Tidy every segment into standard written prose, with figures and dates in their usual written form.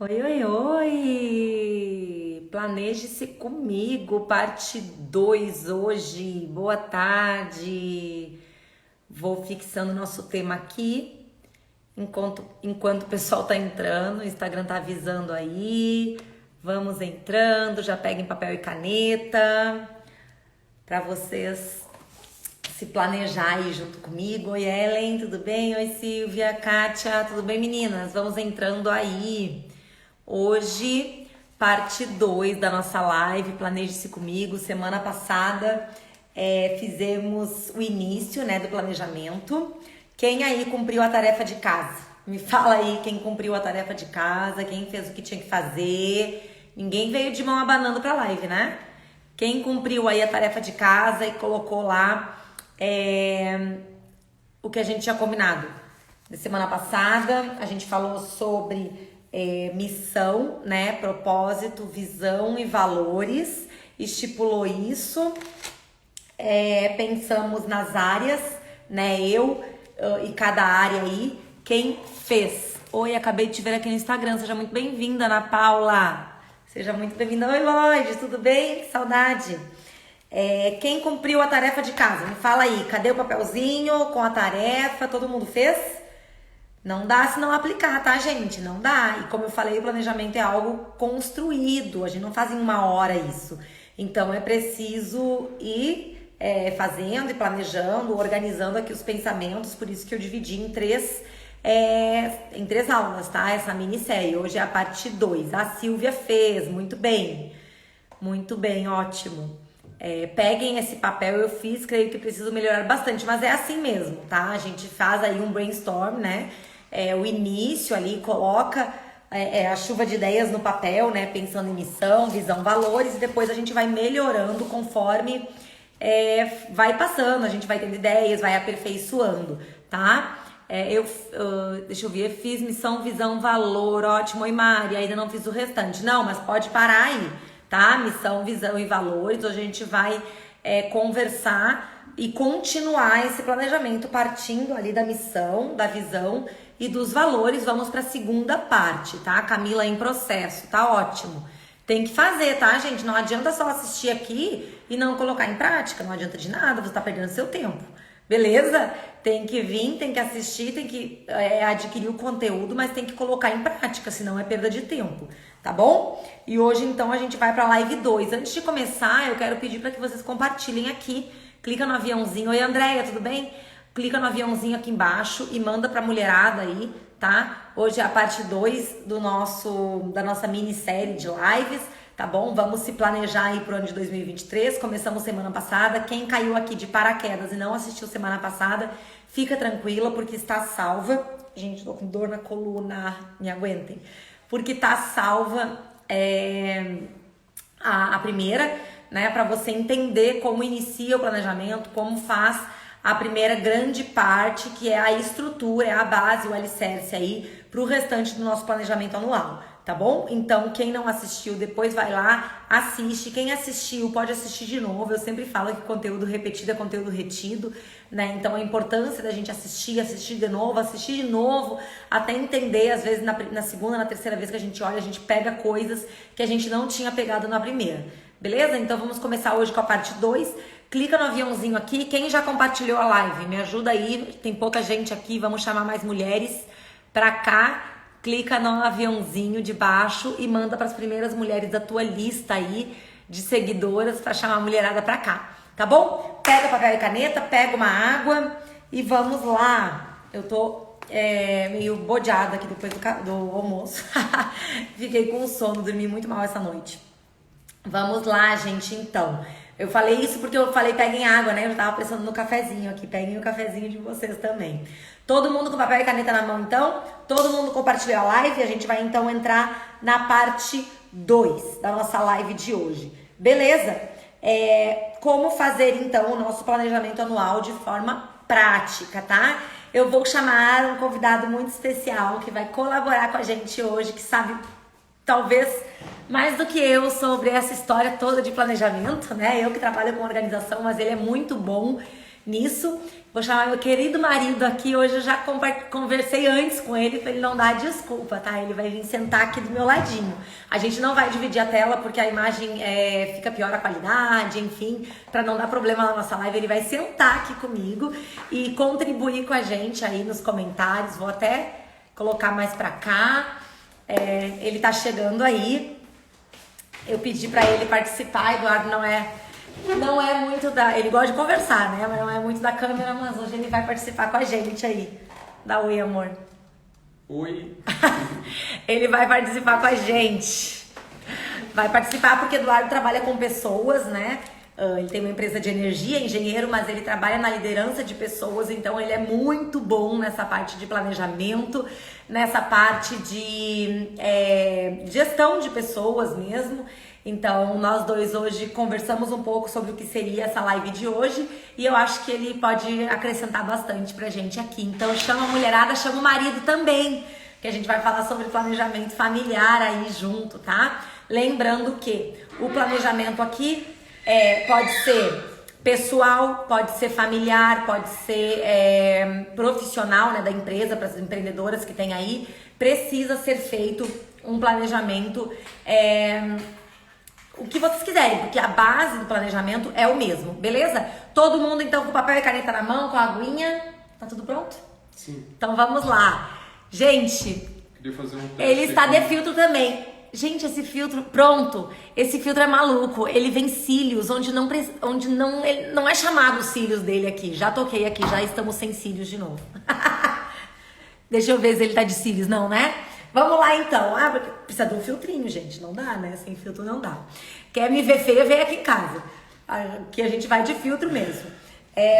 Oi, oi, oi! Planeje-se comigo, parte 2 hoje. Boa tarde. Vou fixando nosso tema aqui enquanto o pessoal tá entrando. O Instagram tá avisando aí. Vamos entrando, já peguem papel e caneta para vocês se planejar aí junto comigo. Oi, Ellen, tudo bem? Oi, Silvia, Kátia, tudo bem, meninas? Vamos entrando aí. Hoje, parte 2 da nossa live, Planeje-se Comigo. Semana passada fizemos o início, né, do planejamento. Quem aí cumpriu a tarefa de casa? Me fala aí quem cumpriu a tarefa de casa, quem fez o que tinha que fazer. Ninguém veio de mão abanando pra live, né? Quem cumpriu aí a tarefa de casa e colocou lá o que a gente tinha combinado. Na semana passada, a gente falou sobre missão, né? Propósito, visão e valores. Estipulou isso. Pensamos nas áreas, né? E cada área aí. Quem fez? Oi, acabei de te ver aqui no Instagram. Seja muito bem-vinda, Ana Paula. Seja muito bem-vinda. Oi, Lloyd, tudo bem? Que saudade. Quem cumpriu a tarefa de casa? Me fala aí, cadê o papelzinho com a tarefa? Todo mundo fez? Não dá se não aplicar, tá, gente? Não dá. E como eu falei, o planejamento é algo construído. A gente não faz em uma hora isso. Então é preciso ir fazendo e planejando, organizando aqui os pensamentos. Por isso que eu dividi em três aulas, tá? Essa minissérie. Hoje é a parte 2. A Silvia fez, muito bem. Muito bem, ótimo. Peguem esse papel, eu fiz, creio que preciso melhorar bastante, mas é assim mesmo, tá? A gente faz aí um brainstorm, né? O início ali, coloca a chuva de ideias no papel, né? Pensando em missão, visão, valores, e depois a gente vai melhorando conforme vai passando, a gente vai tendo ideias, vai aperfeiçoando, tá? Deixa eu ver, fiz missão, visão, valor, ótimo, oi Mari, ainda não fiz o restante. Não, mas pode parar aí, tá? Missão, visão e valores, hoje a gente vai conversar e continuar esse planejamento partindo ali da missão, da visão e dos valores. Vamos para a segunda parte, tá? Camila em processo, tá ótimo. Tem que fazer, tá, gente? Não adianta só assistir aqui e não colocar em prática, não adianta de nada, você tá perdendo seu tempo. Beleza? Tem que vir, tem que assistir, tem que adquirir o conteúdo, mas tem que colocar em prática, senão é perda de tempo, tá bom? E hoje, então, a gente vai pra live 2. Antes de começar, eu quero pedir para que vocês compartilhem aqui. Clica no aviãozinho. Oi, Andréia, tudo bem? Clica no aviãozinho aqui embaixo e manda pra mulherada aí, tá? Hoje é a parte 2 da nossa minissérie de lives. Tá bom? Vamos se planejar aí pro ano de 2023. Começamos semana passada. Quem caiu aqui de paraquedas e não assistiu semana passada, fica tranquila porque está salva. Gente, tô com dor na coluna, me aguentem. Porque tá salva a primeira, né? Para você entender como inicia o planejamento, como faz a primeira grande parte, que é a estrutura, é a base, o alicerce aí pro restante do nosso planejamento anual. Tá bom? Então, quem não assistiu, depois vai lá, assiste. Quem assistiu, pode assistir de novo. Eu sempre falo que conteúdo repetido é conteúdo retido, né? Então, a importância da gente assistir de novo, até entender. Às vezes, na segunda, na terceira vez que a gente olha, a gente pega coisas que a gente não tinha pegado na primeira. Beleza? Então, vamos começar hoje com a parte 2. Clica no aviãozinho aqui. Quem já compartilhou a live, me ajuda aí. Tem pouca gente aqui, vamos chamar mais mulheres pra cá. Clica no aviãozinho de baixo e manda para as primeiras mulheres da tua lista aí de seguidoras para chamar a mulherada pra cá, tá bom? Pega papel e caneta, pega uma água e vamos lá. Eu tô meio bodeada aqui depois do almoço. Fiquei com sono, dormi muito mal essa noite. Vamos lá, gente, então. Eu falei isso porque eu falei peguem água, né? Eu tava pensando no cafezinho aqui. Peguem o cafezinho de vocês também. Todo mundo com papel e caneta na mão, então? Todo mundo compartilhou a live? A gente vai, então, entrar na parte 2 da nossa live de hoje. Beleza? Como fazer, então, o nosso planejamento anual de forma prática, tá? Eu vou chamar um convidado muito especial que vai colaborar com a gente hoje, que sabe, talvez, mais do que eu sobre essa história toda de planejamento, né? Eu que trabalho com organização, mas ele é muito bom nisso. Vou chamar meu querido marido aqui. Hoje eu já conversei antes com ele pra ele não dar desculpa, tá? Ele vai vir sentar aqui do meu ladinho. A gente não vai dividir a tela porque a imagem fica pior a qualidade, enfim. Pra não dar problema na nossa live, ele vai sentar aqui comigo e contribuir com a gente aí nos comentários. Vou até colocar mais pra cá. Ele tá chegando aí. Eu pedi pra ele participar. Eduardo não é muito ele gosta de conversar, né? Mas não é muito da câmera, mas hoje ele vai participar com a gente aí. Dá oi, amor. Oi. Ele vai participar com a gente. Vai participar porque Eduardo trabalha com pessoas, né? Ele tem uma empresa de energia, engenheiro, mas ele trabalha na liderança de pessoas, então ele é muito bom nessa parte de planejamento, nessa parte de gestão de pessoas mesmo. Então, nós dois hoje conversamos um pouco sobre o que seria essa live de hoje e eu acho que ele pode acrescentar bastante pra gente aqui. Então, chama a mulherada, chama o marido também, que a gente vai falar sobre planejamento familiar aí junto, tá? Lembrando que o planejamento aqui pode ser pessoal, pode ser familiar, pode ser profissional, né, da empresa, para as empreendedoras que tem aí. Precisa ser feito um planejamento... o que vocês quiserem, porque a base do planejamento é o mesmo, beleza? Todo mundo, então, com papel e caneta na mão, com a aguinha. Tá tudo pronto? Sim. Então, vamos lá. Gente, Queria fazer um teste ele está aqui. de filtro também. Gente, esse filtro, pronto. Esse filtro é maluco. Ele vem cílios, onde não ele não é chamado os cílios dele aqui. Já toquei aqui, já estamos sem cílios de novo. Deixa eu ver se ele tá de cílios, não, né? Vamos lá, então. Porque precisa de um filtrinho, gente. Não dá, né? Sem filtro não dá. Quer me ver feia, vem aqui em casa. Aqui a gente vai de filtro mesmo.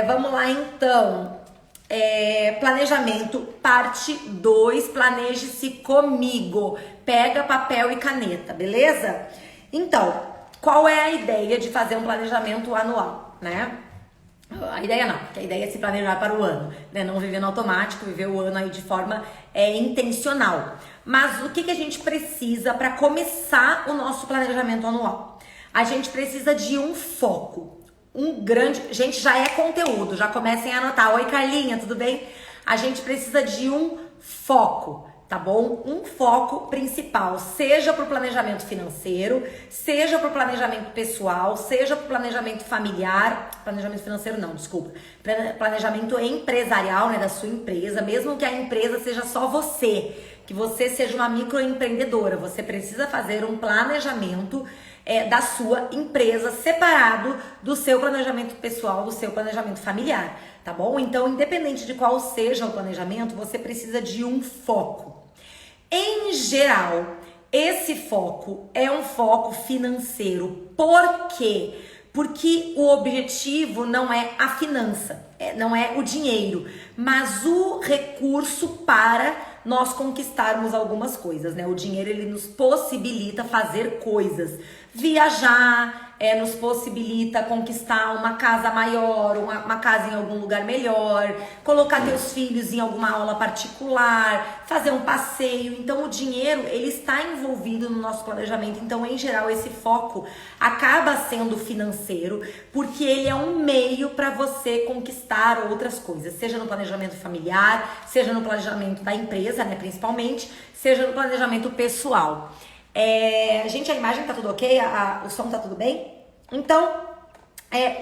Vamos lá, então. Planejamento, parte 2. Planeje-se comigo. Pega papel e caneta, beleza? Então, qual é a ideia de fazer um planejamento anual, né? A ideia não, porque a ideia é se planejar para o ano, né? Não viver no automático, viver o ano aí de forma intencional. Mas o que a gente precisa para começar o nosso planejamento anual? A gente precisa de um foco, gente, já é conteúdo, já comecem a anotar. Oi, Carlinha, tudo bem? A gente precisa de um foco, tá bom? Um foco principal, seja para o planejamento financeiro, seja para o planejamento pessoal, seja para o planejamento familiar, planejamento financeiro não, desculpa, planejamento empresarial, né, da sua empresa, mesmo que a empresa seja só você, que você seja uma microempreendedora, você precisa fazer um planejamento da sua empresa separado do seu planejamento pessoal, do seu planejamento familiar, tá bom? Então, independente de qual seja o planejamento, você precisa de um foco. Em geral, esse foco é um foco financeiro. Por quê? Porque o objetivo não é a finança, não é o dinheiro, mas o recurso para nós conquistarmos algumas coisas, né? O dinheiro, ele nos possibilita fazer coisas, viajar, nos possibilita conquistar uma casa maior, uma casa em algum lugar melhor, colocar teus filhos em alguma aula particular, fazer um passeio. Então o dinheiro, ele está envolvido no nosso planejamento. Então, em geral, esse foco acaba sendo financeiro, porque ele é um meio para você conquistar outras coisas, seja no planejamento familiar, seja no planejamento da empresa, né, principalmente, seja no planejamento pessoal. Gente, a imagem tá tudo ok? O som tá tudo bem? Então,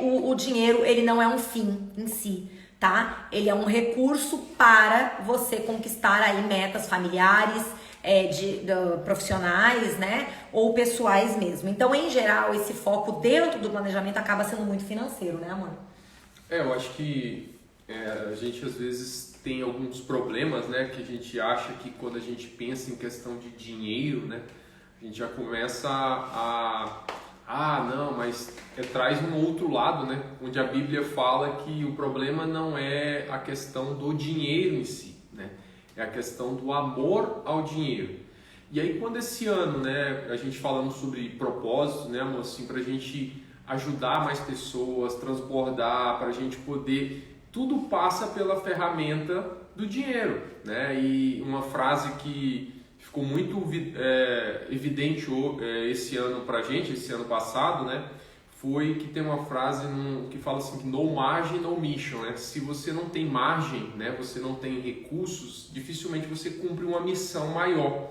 o dinheiro, ele não é um fim em si, tá? Ele é um recurso para você conquistar aí metas familiares, profissionais, né? Ou pessoais mesmo. Então, em geral, esse foco dentro do planejamento acaba sendo muito financeiro, né, amor? Eu acho que a gente às vezes tem alguns problemas, né? Que a gente acha que quando a gente pensa em questão de dinheiro, né? A gente já começa não, mas traz um outro lado, né? Onde a Bíblia fala que o problema não é a questão do dinheiro em si, né? É a questão do amor ao dinheiro. E aí quando esse ano, né, a gente falando sobre propósito, né, amor, assim, pra gente ajudar mais pessoas, transbordar, pra gente poder... Tudo passa pela ferramenta do dinheiro, né? E uma frase que ficou muito evidente esse ano pra gente, esse ano passado, né? foi que tem uma frase que fala assim, que no margin, no mission, né? Se você não tem margem, né? Você não tem recursos, dificilmente você cumpre uma missão maior,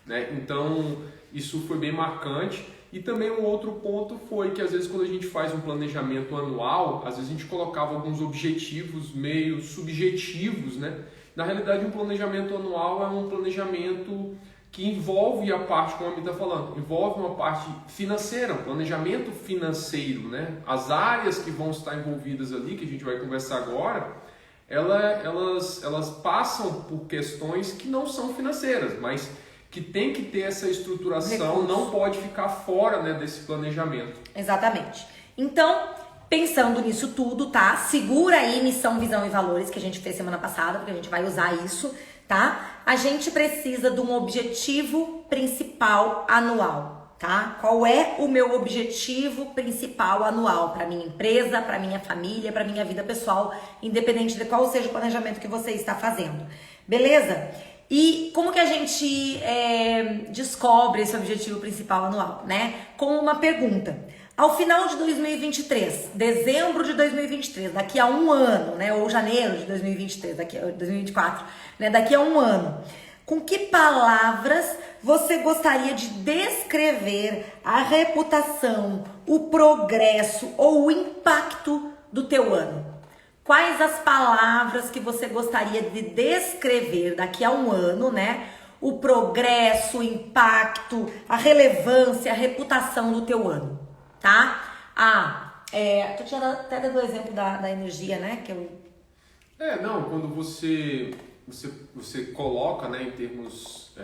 né? Então, isso foi bem marcante. E também um outro ponto foi que às vezes quando a gente faz um planejamento anual, às vezes a gente colocava alguns objetivos meio subjetivos, né? Na realidade, um planejamento anual é um planejamento que envolve a parte, como a Mi está falando, envolve uma parte financeira, um planejamento financeiro, né? As áreas que vão estar envolvidas ali, que a gente vai conversar agora, elas passam por questões que não são financeiras, mas que tem que ter essa estruturação, não pode ficar fora, né, desse planejamento. Exatamente. Então, pensando nisso tudo, tá? Segura aí missão, visão e valores que a gente fez semana passada, porque a gente vai usar isso, tá? A gente precisa de um objetivo principal anual, tá? Qual é o meu objetivo principal anual para minha empresa, para minha família, para minha vida pessoal, independente de qual seja o planejamento que você está fazendo. Beleza? E como que a gente descobre esse objetivo principal anual, né? Com uma pergunta. Ao final de 2023, dezembro de 2023, daqui a um ano, né? Ou janeiro de 2023, 2024, né? Daqui a um ano, com que palavras você gostaria de descrever a reputação, o progresso ou o impacto do teu ano? Quais as palavras que você gostaria de descrever daqui a um ano, né? O progresso, o impacto, a relevância, a reputação do teu ano, tá? Tu tinha até dado o exemplo da energia, né? Quando você coloca, né, em termos,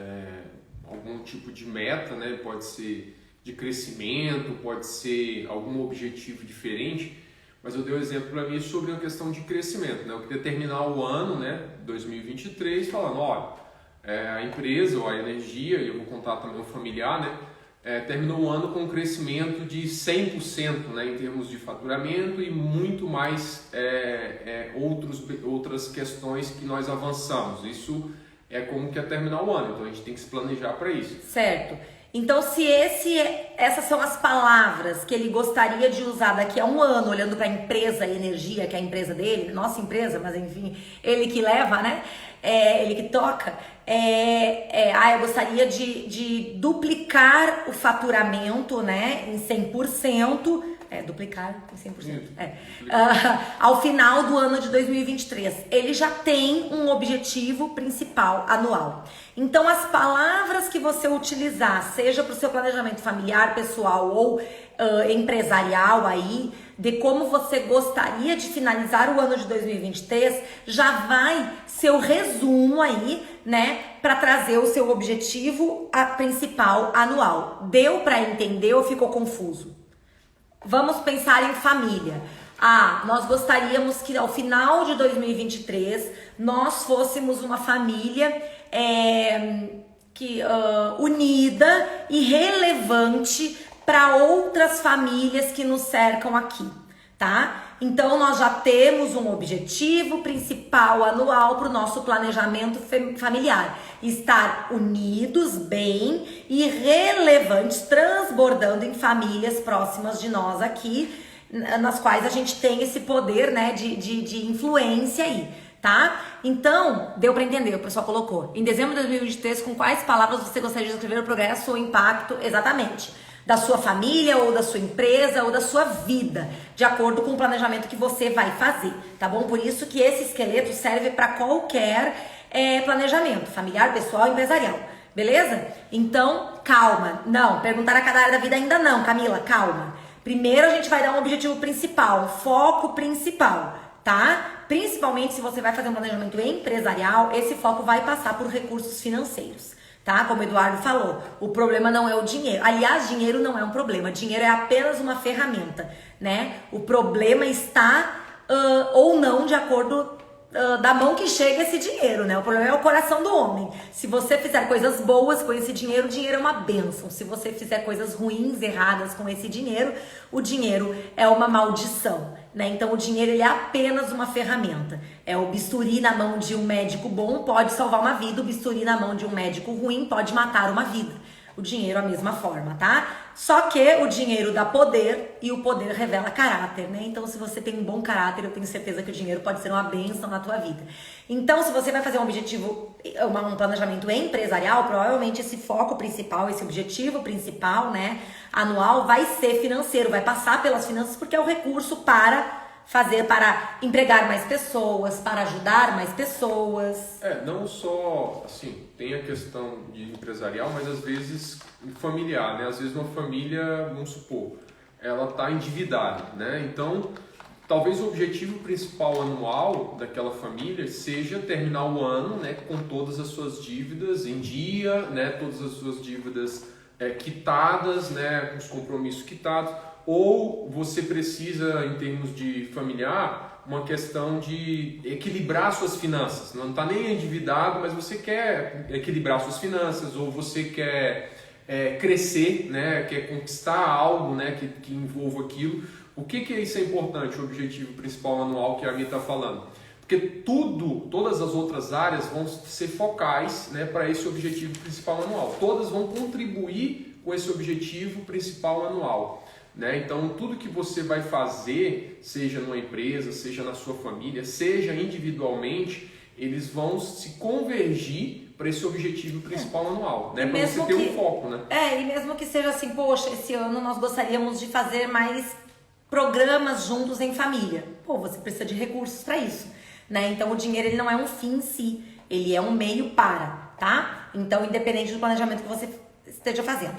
algum tipo de meta, né? Pode ser de crescimento, pode ser algum objetivo diferente. Mas eu dei um exemplo para mim sobre uma questão de crescimento, né? Eu queria terminar o ano, né, 2023, falando, olha, a empresa ou a energia, e eu vou contar também o familiar, né, terminou o ano com um crescimento de 100%, né, em termos de faturamento e muito mais outras questões que nós avançamos. Isso é como que é terminar o ano, então a gente tem que se planejar para isso. Certo. Então, se essas são as palavras que ele gostaria de usar daqui a um ano, olhando para a empresa Energia, que é a empresa dele, nossa empresa, mas enfim, ele que leva, né? Ele que toca. Eu gostaria de duplicar o faturamento, né? Em 100%. Duplicar em 100%. Ao final do ano de 2023. Ele já tem um objetivo principal anual. Então, as palavras que você utilizar, seja para o seu planejamento familiar, pessoal ou empresarial aí, de como você gostaria de finalizar o ano de 2023, já vai ser o resumo aí, né, para trazer o seu objetivo principal anual. Deu para entender ou ficou confuso? Vamos pensar em família. Nós gostaríamos que ao final de 2023 nós fôssemos uma família unida e relevante para outras famílias que nos cercam aqui, tá? Então nós já temos um objetivo principal anual para o nosso planejamento familiar: estar unidos, bem e relevantes, transbordando em famílias próximas de nós aqui, nas quais a gente tem esse poder, né, de influência aí, tá? Então, deu para entender, o pessoal colocou. Em dezembro de 2023, com quais palavras você gostaria de escrever o progresso ou impacto? Exatamente. Da sua família, ou da sua empresa, ou da sua vida, de acordo com o planejamento que você vai fazer, tá bom? Por isso que esse esqueleto serve para qualquer planejamento, familiar, pessoal, empresarial, beleza? Então, calma. Não, perguntar a cada área da vida ainda não, Camila, calma. Primeiro a gente vai dar um objetivo principal, um foco principal, tá? Principalmente se você vai fazer um planejamento empresarial, esse foco vai passar por recursos financeiros. Tá? Como o Eduardo falou, o problema não é o dinheiro. Aliás, dinheiro não é um problema. Dinheiro é apenas uma ferramenta, né? O problema está ou não de acordo da mão que chega esse dinheiro, né? O problema é o coração do homem. Se você fizer coisas boas com esse dinheiro, o dinheiro é uma bênção. Se você fizer coisas ruins, erradas com esse dinheiro, o dinheiro é uma maldição, né? Então o dinheiro, ele é apenas uma ferramenta. O bisturi na mão de um médico bom pode salvar uma vida, o bisturi na mão de um médico ruim pode matar uma vida. O dinheiro a mesma forma, tá? Só que o dinheiro dá poder e o poder revela caráter, né? Então, se você tem um bom caráter, eu tenho certeza que o dinheiro pode ser uma bênção na tua vida. Então, se você vai fazer um objetivo, um planejamento empresarial, provavelmente esse foco principal, esse objetivo principal, né, anual, vai ser financeiro, vai passar pelas finanças, porque é o recurso para empregar mais pessoas, para ajudar mais pessoas. Não só, assim, tem a questão de empresarial, mas às vezes familiar, né? Às vezes uma família, vamos supor, ela está endividada, né? Então, talvez o objetivo principal anual daquela família seja terminar o ano, né, com todas as suas dívidas em dia, né, todas as suas dívidas quitadas, né, com os compromissos quitados. Ou você precisa, em termos de familiar, uma questão de equilibrar suas finanças. Não está nem endividado, mas você quer equilibrar suas finanças, ou você quer crescer, né? Quer conquistar algo, né? que envolva aquilo. O que isso é importante, o objetivo principal anual que a Mi está falando? Porque todas as outras áreas vão ser focais, né, para esse objetivo principal anual. Todas vão contribuir com esse objetivo principal anual. Né? Então, tudo que você vai fazer, seja numa empresa, seja na sua família, seja individualmente, eles vão se convergir para esse objetivo principal anual, né? Para você ter um foco, né? E mesmo que seja assim, poxa, esse ano nós gostaríamos de fazer mais programas juntos em família. Pô, você precisa de recursos para isso, né? Então, o dinheiro ele não é um fim em si, ele é um meio para, tá? Então, independente do planejamento que você esteja fazendo.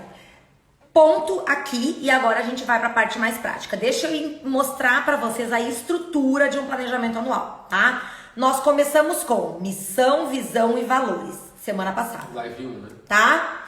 Ponto aqui, e agora a gente vai para a parte mais prática. Deixa eu mostrar para vocês a estrutura de um planejamento anual, tá? Nós começamos com missão, visão e valores, semana passada. Live 1, né? Tá?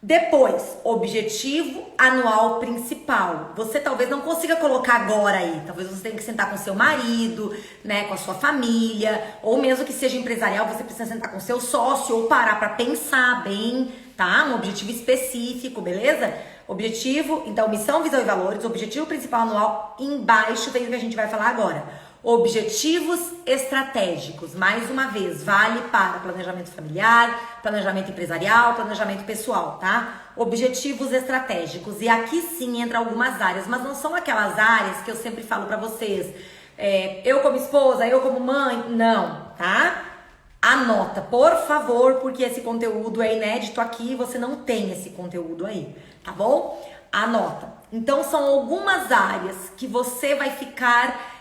Depois, objetivo anual principal. Você talvez não consiga colocar agora aí. Talvez você tenha que sentar com seu marido, né, com a sua família, ou mesmo que seja empresarial, você precisa sentar com seu sócio ou parar para pensar bem, tá? Um objetivo específico, beleza? Objetivo, então, missão, visão e valores, objetivo principal anual, embaixo vem o que a gente vai falar agora. Objetivos estratégicos, mais uma vez, vale para planejamento familiar, planejamento empresarial, planejamento pessoal, tá? Objetivos estratégicos, e aqui sim entra algumas áreas, mas não são aquelas áreas que eu sempre falo pra vocês, eu como esposa, eu como mãe, não, tá? Anota, por favor, porque esse conteúdo é inédito aqui e você não tem esse conteúdo aí, tá bom? Anota. Então, são algumas áreas que você vai ficar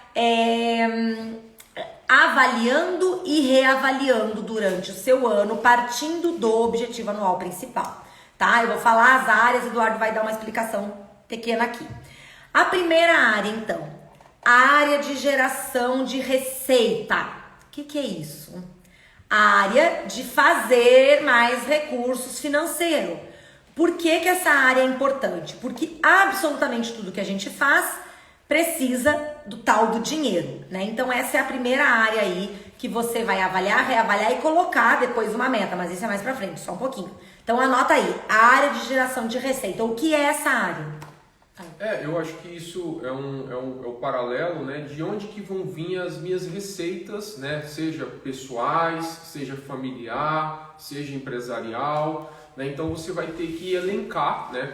avaliando e reavaliando durante o seu ano, partindo do objetivo anual principal, tá? Eu vou falar as áreas, Eduardo vai dar uma explicação pequena aqui. A primeira área, então, a área de geração de receita. O que é isso? A área de fazer mais recursos financeiros. Por que essa área é importante? Porque absolutamente tudo que a gente faz precisa do tal do dinheiro, né? Então essa é a primeira área aí que você vai avaliar, reavaliar e colocar depois uma meta, mas isso é mais pra frente, só um pouquinho. Então anota aí, a área de geração de receita. O que é essa área? Eu acho que isso é o paralelo, né, de onde que vão vir as minhas receitas, né, seja pessoais, seja familiar, seja empresarial, né? Então você vai ter que elencar, né,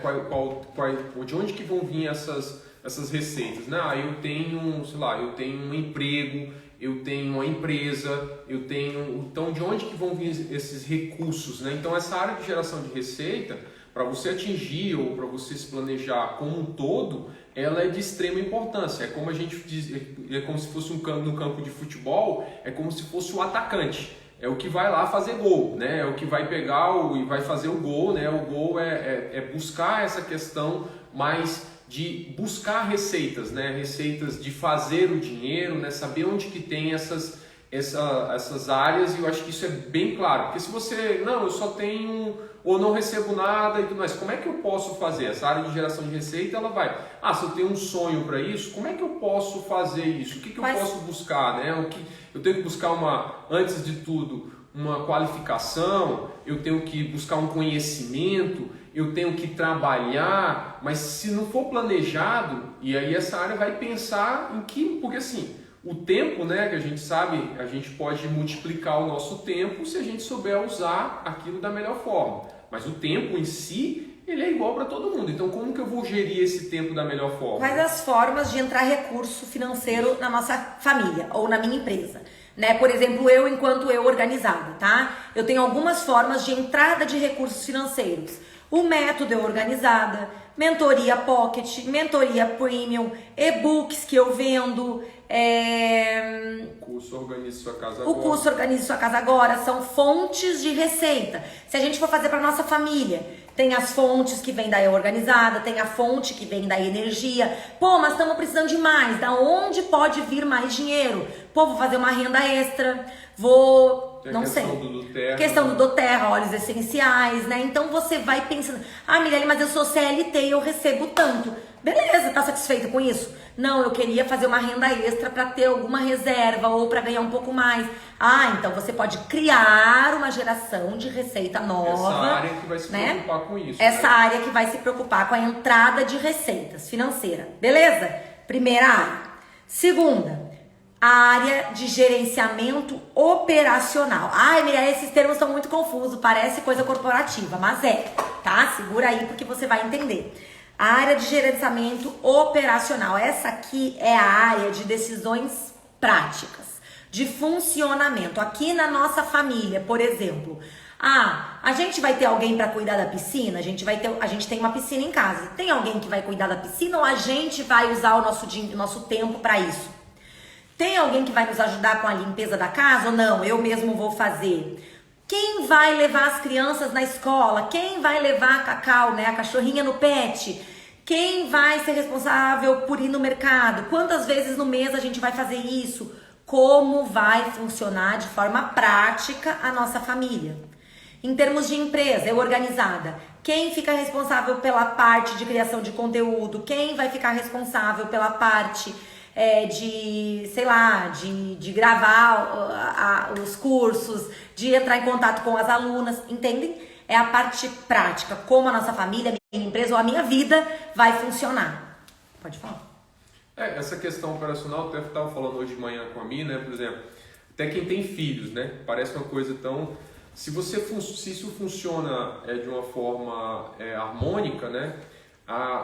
de onde que vão vir essas receitas, né? Eu tenho, sei lá, eu tenho um emprego, eu tenho uma empresa, então de onde que vão vir esses recursos, né? Então essa área de geração de receita, para você atingir ou para você se planejar como um todo, ela é de extrema importância. É como a gente diz, é como se fosse no campo de futebol, é como se fosse o atacante. É o que vai lá fazer gol, né? É o que vai pegar e vai fazer o gol, né? O gol é buscar essa questão mais de buscar receitas, né? Receitas de fazer o dinheiro, né? Saber onde que tem essas áreas, e eu acho que isso é bem claro. Porque se você, não, eu só tenho ou não recebo nada e tudo mais, como é que eu posso fazer? Essa área de geração de receita, ela vai, se eu tenho um sonho para isso, como é que eu posso fazer isso? O que eu posso buscar, né? Eu tenho que buscar antes de tudo, uma qualificação, eu tenho que buscar um conhecimento, eu tenho que trabalhar, mas se não for planejado, e aí essa área vai pensar em que, porque assim, o tempo, né, que a gente sabe, a gente pode multiplicar o nosso tempo se a gente souber usar aquilo da melhor forma. Mas o tempo em si, igual para todo mundo. Então, como que eu vou gerir esse tempo da melhor forma? Quais as formas de entrar recurso financeiro na nossa família ou na minha empresa? Né? Por exemplo, eu enquanto eu organizada, tá? Eu tenho algumas formas de entrada de recursos financeiros. O método Eu Organizada, mentoria pocket, mentoria premium, e-books que eu vendo, O curso Organize Sua Casa o Agora. curso Organize Sua Casa Agora, são fontes de receita. Se a gente for fazer para nossa família, tem as fontes que vem da Eu Organizada, tem a fonte que vem da energia. Pô, mas estamos precisando de mais. Da onde pode vir mais dinheiro? Pô, vou fazer uma renda extra, Tem a não questão sei. do doTERRA. Questão do doTERRA, óleos essenciais, né? Então você vai pensando, Mirelle, mas eu sou CLT e eu recebo tanto. Beleza, tá satisfeito com isso? Não, eu queria fazer uma renda extra para ter alguma reserva ou para ganhar um pouco mais. Então você pode criar uma geração de receita nova. Essa área que vai se preocupar com isso. Essa área que vai se preocupar com a entrada de receitas financeira. Beleza? Primeira área. Segunda, a área de gerenciamento operacional. Mirelle, esses termos estão muito confusos, parece coisa corporativa, mas tá? Segura aí porque você vai entender. A área de gerenciamento operacional. Essa aqui é a área de decisões práticas, de funcionamento. Aqui na nossa família, por exemplo, a gente vai ter alguém para cuidar da piscina? A gente tem uma piscina em casa. Tem alguém que vai cuidar da piscina ou a gente vai usar o nosso tempo para isso? Tem alguém que vai nos ajudar com a limpeza da casa ou não? Eu mesmo vou fazer. Quem vai levar as crianças na escola? Quem vai levar a Cacau, né, a cachorrinha no pet? Quem vai ser responsável por ir no mercado? Quantas vezes no mês a gente vai fazer isso? Como vai funcionar de forma prática a nossa família? Em termos de empresa, Eu Organizada, quem fica responsável pela parte de criação de conteúdo? Quem vai ficar responsável pela parte de gravar os cursos, de entrar em contato com as alunas, entendem? É a parte prática, como a nossa família, a minha empresa ou a minha vida vai funcionar. Pode falar. Essa questão operacional, eu até estava falando hoje de manhã com a minha, né? Por exemplo, até quem tem filhos, né? Parece uma coisa tão... Se isso funciona de uma forma harmônica, né?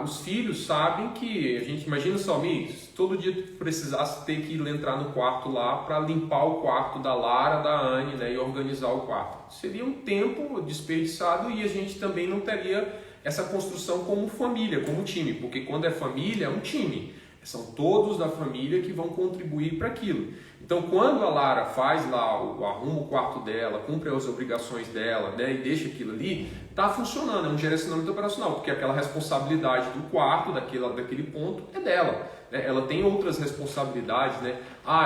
Os filhos sabem que, a gente imagina só, se todo dia tu precisasse ter que entrar no quarto lá para limpar o quarto da Lara, da Anne, né, e organizar o quarto. Seria um tempo desperdiçado e a gente também não teria essa construção como família, como time, porque quando é família, é um time. São todos da família que vão contribuir para aquilo. Então, quando a Lara faz lá, arruma o quarto dela, cumpre as obrigações dela, né, e deixa aquilo ali, está funcionando, é um gerenciamento operacional, porque aquela responsabilidade do quarto, daquele ponto, é dela. Né? Ela tem outras responsabilidades, né?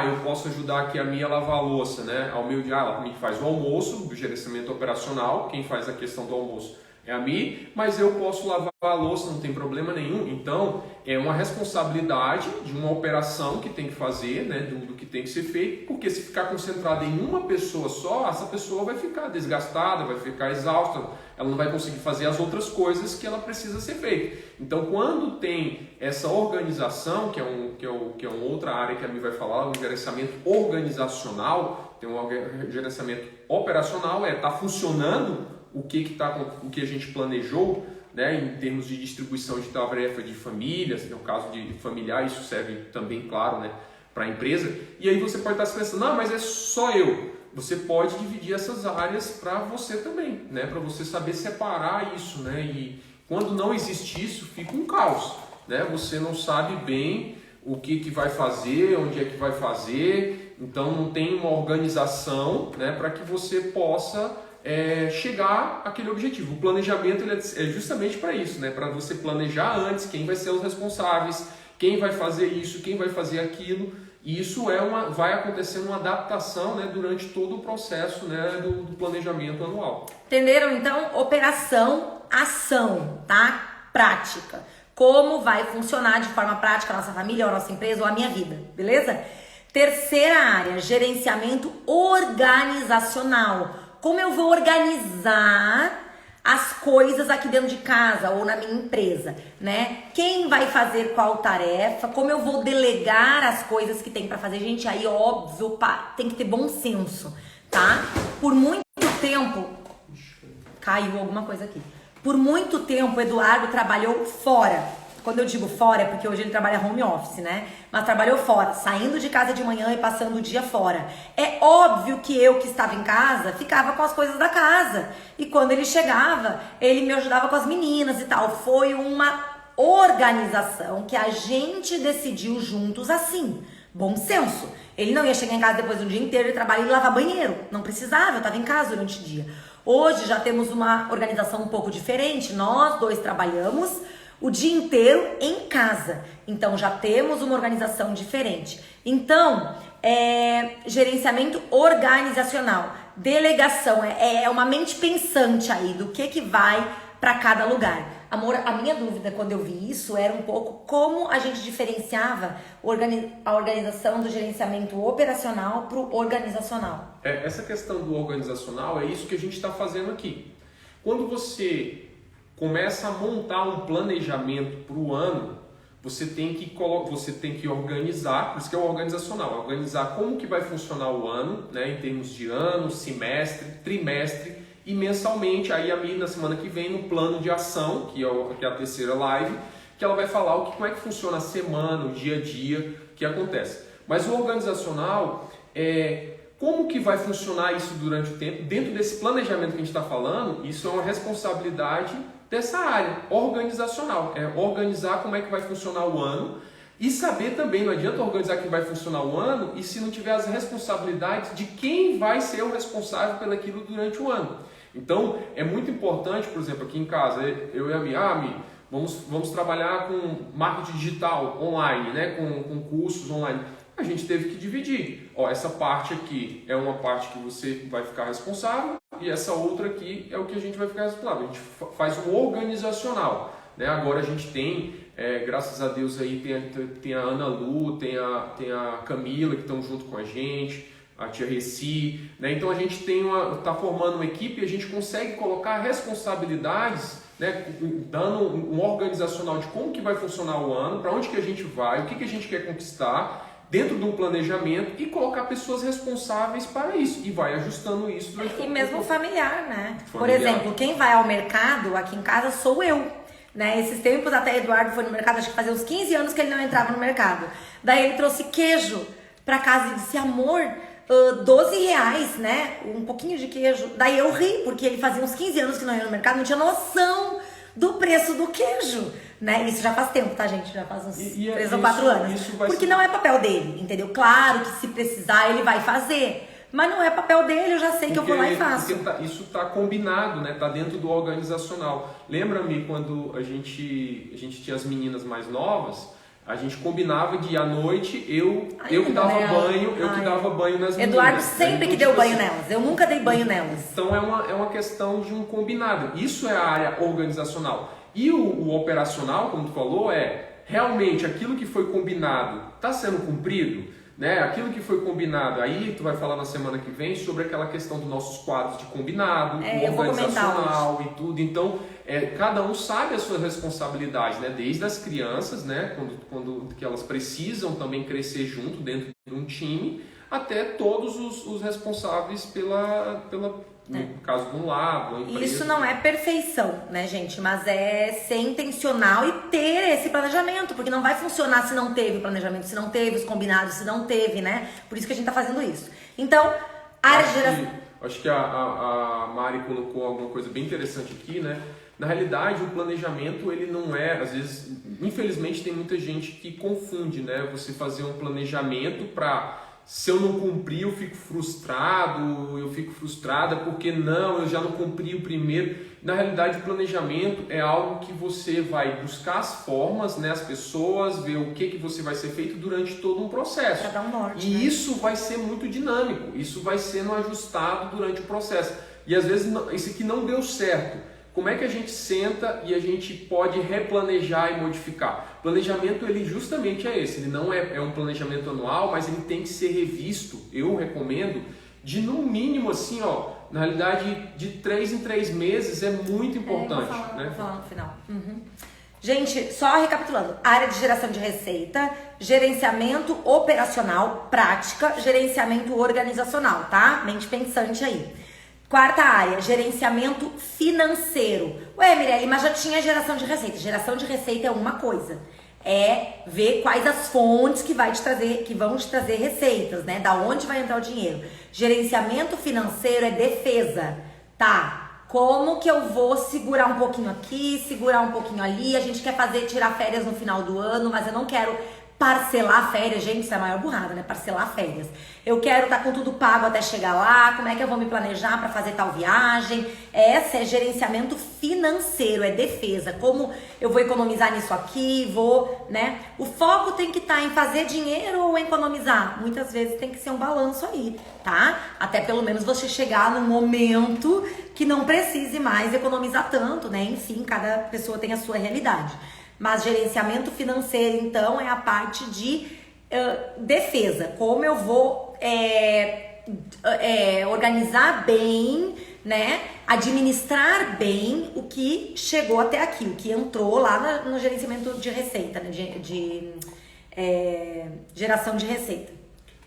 Eu posso ajudar aqui a minha a lavar a louça, né? Ao meu dia, ela me faz o almoço, do gerenciamento operacional, quem faz a questão do almoço é a mim, mas eu posso lavar a louça, não tem problema nenhum. Então, é uma responsabilidade de uma operação que tem que fazer, né, do que tem que ser feito, porque se ficar concentrada em uma pessoa só, essa pessoa vai ficar desgastada, vai ficar exausta, ela não vai conseguir fazer as outras coisas que ela precisa ser feita. Então, quando tem essa organização, que é uma outra área que a mim vai falar, o gerenciamento organizacional, tem um gerenciamento operacional, tá funcionando o que a gente planejou, né, em termos de distribuição de tarefa de famílias, no caso de familiar, isso serve também, claro, né, para a empresa. E aí você pode estar se pensando, mas é só eu. Você pode dividir essas áreas para você também, né, para você saber separar isso, né, e quando não existe isso, fica um caos, né, você não sabe bem o que vai fazer, onde é que vai fazer, então não tem uma organização, né, para que você possa chegar àquele objetivo. O planejamento é justamente para isso, né? Para você planejar antes quem vai ser os responsáveis, quem vai fazer isso, quem vai fazer aquilo. E isso vai acontecendo uma adaptação, né, durante todo o processo, né, do planejamento anual. Entenderam? Então, operação, ação, tá? Prática. Como vai funcionar de forma prática a nossa família, ou a nossa empresa, ou a minha vida, beleza? Terceira área, gerenciamento organizacional. Como eu vou organizar as coisas aqui dentro de casa ou na minha empresa, né? Quem vai fazer qual tarefa? Como eu vou delegar as coisas que tem para fazer? Gente, aí óbvio, tem que ter bom senso, tá? Por muito tempo... Caiu alguma coisa aqui. Por muito tempo, o Eduardo trabalhou fora. Quando eu digo fora, é porque hoje ele trabalha home office, né? Mas trabalhou fora, saindo de casa de manhã e passando o dia fora. É óbvio que eu, que estava em casa, ficava com as coisas da casa. E quando ele chegava, ele me ajudava com as meninas e tal. Foi uma organização que a gente decidiu juntos assim. Bom senso. Ele não ia chegar em casa depois do dia inteiro de trabalho e lavar banheiro. Não precisava, eu estava em casa durante o dia. Hoje já temos uma organização um pouco diferente. Nós dois trabalhamos o dia inteiro em casa. Então já temos uma organização diferente. Então, gerenciamento organizacional, delegação, é uma mente pensante aí do que vai para cada lugar. Amor, a minha dúvida quando eu vi isso era um pouco como a gente diferenciava a organização do gerenciamento operacional para o organizacional. Essa questão do organizacional é isso que a gente está fazendo aqui. Quando você começa a montar um planejamento para o ano, você tem que organizar, por isso que é o organizacional, organizar como que vai funcionar o ano, né, em termos de ano, semestre, trimestre e mensalmente. Aí a Mi, na semana que vem, no plano de ação, que é a terceira live, que ela vai falar como é que funciona a semana, o dia a dia, o que acontece. Mas o organizacional como que vai funcionar isso durante o tempo? Dentro desse planejamento que a gente está falando, isso é uma responsabilidade dessa área organizacional. É organizar como é que vai funcionar o ano e saber também, não adianta organizar como vai funcionar o ano e se não tiver as responsabilidades de quem vai ser o responsável pelaquilo durante o ano. Então, é muito importante, por exemplo, aqui em casa, eu e a Mi, vamos trabalhar com marketing digital online, né? com cursos online. A gente teve que dividir. Essa parte aqui é uma parte que você vai ficar responsável e essa outra aqui é o que a gente vai ficar responsável. A gente faz um organizacional, né? Agora a gente tem, graças a Deus, aí tem a Ana Lu, tem a Camila que estão junto com a gente, a tia Reci, né? Então a gente está formando uma equipe e a gente consegue colocar responsabilidades, né? Dando um organizacional de como que vai funcionar o ano, para onde que a gente vai, o que a gente quer conquistar, dentro de um planejamento e colocar pessoas responsáveis para isso e vai ajustando isso durante E mesmo familiar, né? Familiar. Por exemplo, quem vai ao mercado aqui em casa sou eu, né? Esses tempos até Eduardo foi no mercado, acho que fazia uns 15 anos que ele não entrava no mercado. Daí ele trouxe queijo para casa e disse: amor, R$12, né? Um pouquinho de queijo. Daí eu ri, porque ele fazia uns 15 anos que não ia no mercado, não tinha noção do preço do queijo, né? Isso já faz tempo, tá, gente? Já faz uns 3 ou 4 anos. Porque não é papel dele, entendeu? Claro que se precisar ele vai fazer, mas não é papel dele, eu já sei que eu vou lá e faço. Isso tá combinado, né? Tá dentro do organizacional. Lembra-me quando a gente tinha as meninas mais novas, a gente combinava de à noite eu que dava banho nas meninas. Eduardo sempre que deu banho nelas, eu nunca dei banho nelas. Então é uma questão de um combinado. Isso é a área organizacional. E o operacional, como tu falou, realmente aquilo que foi combinado está sendo cumprido, né? Aquilo que foi combinado, aí tu vai falar na semana que vem sobre aquela questão dos nossos quadros de combinado, o organizacional e tudo. Então, cada um sabe as suas responsabilidades, né? Desde as crianças, né? Quando que elas precisam também crescer junto dentro de um time, até todos os responsáveis no caso de um lar, uma empresa. Isso não é perfeição, né, gente? Mas é ser intencional e ter esse planejamento, porque não vai funcionar se não teve o planejamento, se não teve os combinados, se não teve, né? Por isso que a gente tá fazendo isso. Então, área de geração... Acho que a Mari colocou alguma coisa bem interessante aqui, né? Na realidade, o planejamento, ele não às vezes, infelizmente, tem muita gente que confunde, né? Você fazer um planejamento para... Se eu não cumprir, eu fico frustrada porque eu já não cumpri o primeiro. Na realidade, o planejamento é algo que você vai buscar as formas, né, as pessoas, ver o que você vai ser feito durante todo um processo. Para dar um norte, e né? Isso vai ser muito dinâmico, isso vai sendo ajustado durante o processo. E às vezes isso aqui não deu certo. Como é que a gente senta e a gente pode replanejar e modificar? O planejamento, ele justamente é esse. Ele não é um planejamento anual, mas ele tem que ser revisto, eu recomendo, de no mínimo assim, na realidade, de 3 em 3 meses é muito importante. Vou falar no final. Uhum. Gente, só recapitulando. Área de geração de receita, gerenciamento operacional, prática, gerenciamento organizacional, tá? Mente pensante aí. Quarta área, gerenciamento financeiro. Ué, Mirelle, mas já tinha geração de receita. Geração de receita é uma coisa. É ver quais as fontes que vão te trazer receitas, né? Da onde vai entrar o dinheiro. Gerenciamento financeiro é defesa. Tá, como que eu vou segurar um pouquinho aqui, segurar um pouquinho ali? A gente quer tirar férias no final do ano, mas eu não quero parcelar férias. Gente, isso é a maior burrada, né? Parcelar férias. Eu quero estar com tudo pago até chegar lá. Como é que eu vou me planejar para fazer tal viagem? Essa é gerenciamento financeiro, é defesa. Como eu vou economizar nisso aqui, né? O foco tem que estar em fazer dinheiro ou economizar. Muitas vezes tem que ser um balanço aí, tá? Até pelo menos você chegar num momento que não precise mais economizar tanto, né? Enfim, cada pessoa tem a sua realidade. Mas gerenciamento financeiro, então, é a parte de defesa. Como eu vou organizar bem, né? Administrar bem o que chegou até aqui, o que entrou lá no gerenciamento de receita, né? Geração de receita.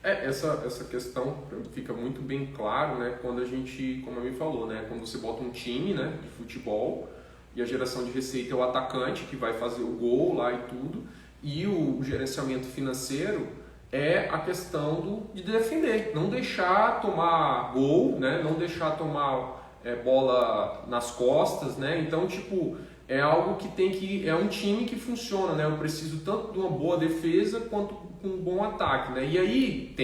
Essa questão fica muito bem claro, né? Quando a gente, como a mim falou, né? Quando você bota um time, né, de futebol, e a geração de receita é o atacante que vai fazer o gol lá e tudo, e o gerenciamento financeiro é a questão de defender, não deixar tomar gol, né? Não deixar tomar bola nas costas, né? Então, tipo, é algo que é um time que funciona, né? Eu preciso tanto de uma boa defesa quanto com um bom ataque, né? E aí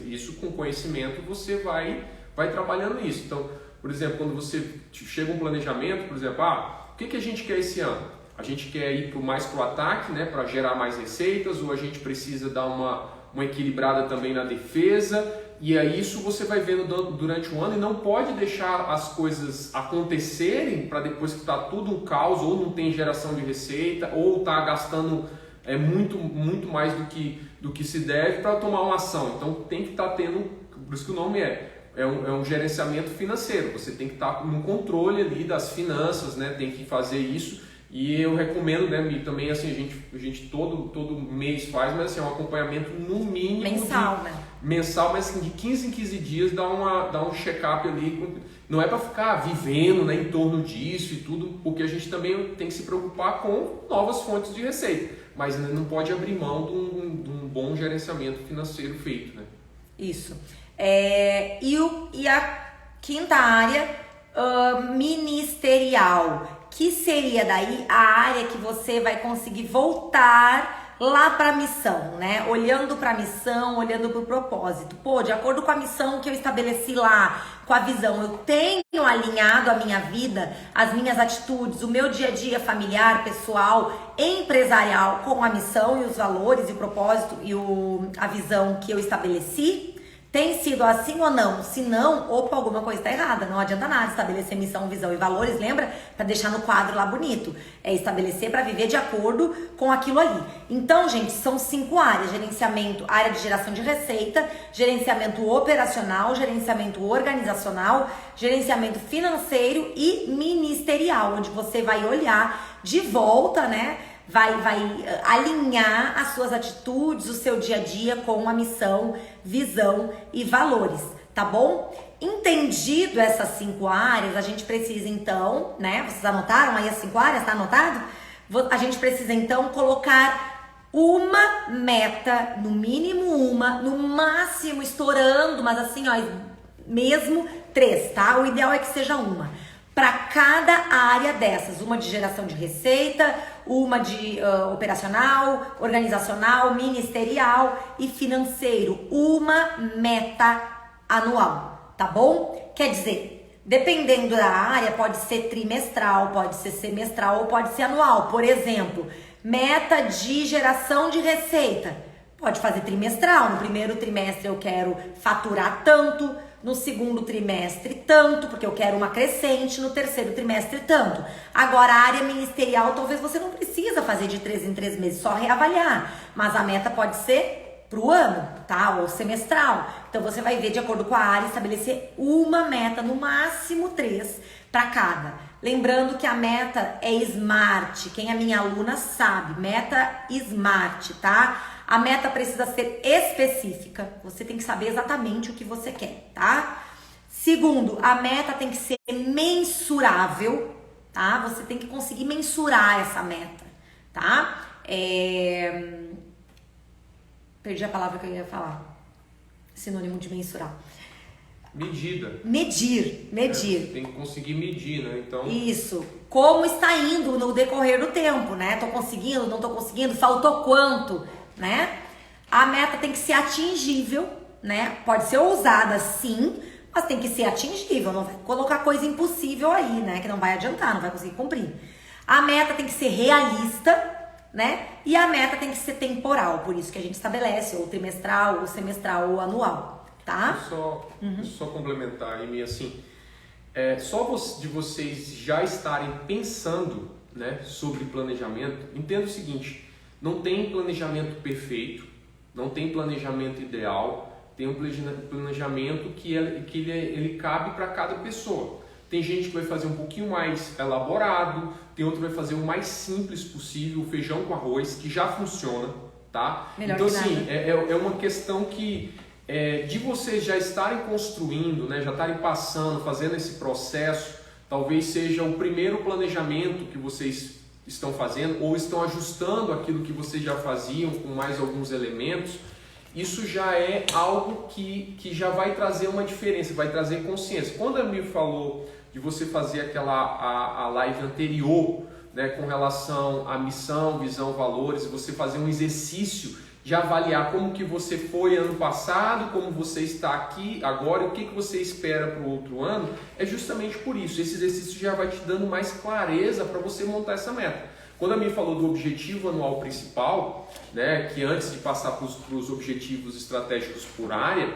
isso com conhecimento você vai trabalhando isso. Então, por exemplo, quando você chega um planejamento, por exemplo, o que a gente quer esse ano? A gente quer ir mais para o ataque, né, para gerar mais receitas, ou a gente precisa dar uma equilibrada também na defesa, e aí isso você vai vendo durante o ano e não pode deixar as coisas acontecerem para depois que está tudo um caos, ou não tem geração de receita, ou está gastando muito mais do que se deve para tomar uma ação. Então tem que estar tendo, por isso que o nome é um gerenciamento financeiro, você tem que estar no controle ali das finanças, né? Tem que fazer isso, e eu recomendo, né, Mi, também assim, a gente todo mês faz, mas assim, um acompanhamento no mínimo mensal, mas assim, de 15 em 15 dias dá um check-up ali, não é para ficar vivendo, né, em torno disso e tudo, porque a gente também tem que se preocupar com novas fontes de receita, mas não pode abrir mão de um bom gerenciamento financeiro feito, né? Isso. E a quinta área, ministerial, que seria daí a área que você vai conseguir voltar lá para a missão, né? Olhando para a missão, olhando para o propósito. Pô, de acordo com a missão que eu estabeleci lá, com a visão, eu tenho alinhado a minha vida, as minhas atitudes, o meu dia a dia familiar, pessoal, empresarial, com a missão e os valores e o propósito e a visão que eu estabeleci? Tem sido assim ou não? Se não, opa, alguma coisa está errada. Não adianta nada estabelecer missão, visão e valores, lembra? Para deixar no quadro lá bonito. É estabelecer para viver de acordo com aquilo ali. Então, gente, são 5 áreas. Gerenciamento, área de geração de receita, gerenciamento operacional, gerenciamento organizacional, gerenciamento financeiro e ministerial, onde você vai olhar de volta, né? Vai alinhar as suas atitudes, o seu dia a dia com a missão, visão e valores, tá bom? Entendido essas 5 áreas, a gente precisa então, né? Vocês anotaram aí as 5 áreas? Tá anotado? A gente precisa então colocar uma meta, no mínimo uma, no máximo estourando, mas assim, ó, mesmo 3, tá? O ideal é que seja uma. Para cada área dessas, uma de geração de receita, uma de operacional, organizacional, ministerial e financeiro, uma meta anual, tá bom? Quer dizer, dependendo da área, pode ser trimestral, pode ser semestral ou pode ser anual. Por exemplo, meta de geração de receita, pode fazer trimestral. No primeiro trimestre eu quero faturar tanto, no segundo trimestre tanto, porque eu quero uma crescente, no terceiro trimestre tanto. Agora, a área ministerial, talvez você não precisa fazer de 3 em 3 meses, só reavaliar. Mas a meta pode ser pro ano, tá? Ou semestral. Então, você vai ver de acordo com a área, estabelecer uma meta, no máximo 3 para cada. Lembrando que a meta é SMART. Quem é minha aluna sabe, meta SMART, tá? A meta precisa ser específica, você tem que saber exatamente o que você quer, tá? Segundo, a meta tem que ser mensurável, tá? Você tem que conseguir mensurar essa meta, tá? Perdi a palavra que eu ia falar. Sinônimo de mensurar. Medida. Medir. Você tem que conseguir medir, né? Então... Isso. Como está indo no decorrer do tempo, né? Tô conseguindo, não tô conseguindo, faltou quanto, né? A meta tem que ser atingível, né? Pode ser ousada, sim, mas tem que ser atingível. Não vai colocar coisa impossível aí, né? Que não vai adiantar, não vai conseguir cumprir. A meta tem que ser realista, né? E a meta tem que ser temporal, por isso que a gente estabelece ou trimestral, ou semestral, ou anual, tá? Só complementar, Amy, assim, só de vocês já estarem pensando, né, sobre planejamento, entenda o seguinte, não tem planejamento perfeito, não tem planejamento ideal, tem um planejamento que ele cabe para cada pessoa. Tem gente que vai fazer um pouquinho mais elaborado, tem outro que vai fazer o mais simples possível, o feijão com arroz, que já funciona, tá? Melhor então, que assim, nada. é uma questão que, de vocês já estarem construindo, né, já estarem passando, fazendo esse processo, talvez seja o primeiro planejamento que vocês estão fazendo, ou estão ajustando aquilo que vocês já faziam com mais alguns elementos. Isso já é algo que já vai trazer uma diferença, vai trazer consciência. Quando a Mir falou de você fazer a live anterior, né, com relação à missão, visão, valores, você fazer um exercício de avaliar como que você foi ano passado, como você está aqui agora e o que você espera para o outro ano, é justamente por isso. Esse exercício já vai te dando mais clareza para você montar essa meta. Quando a Mir falou do objetivo anual principal, né, que antes de passar para os objetivos estratégicos por área,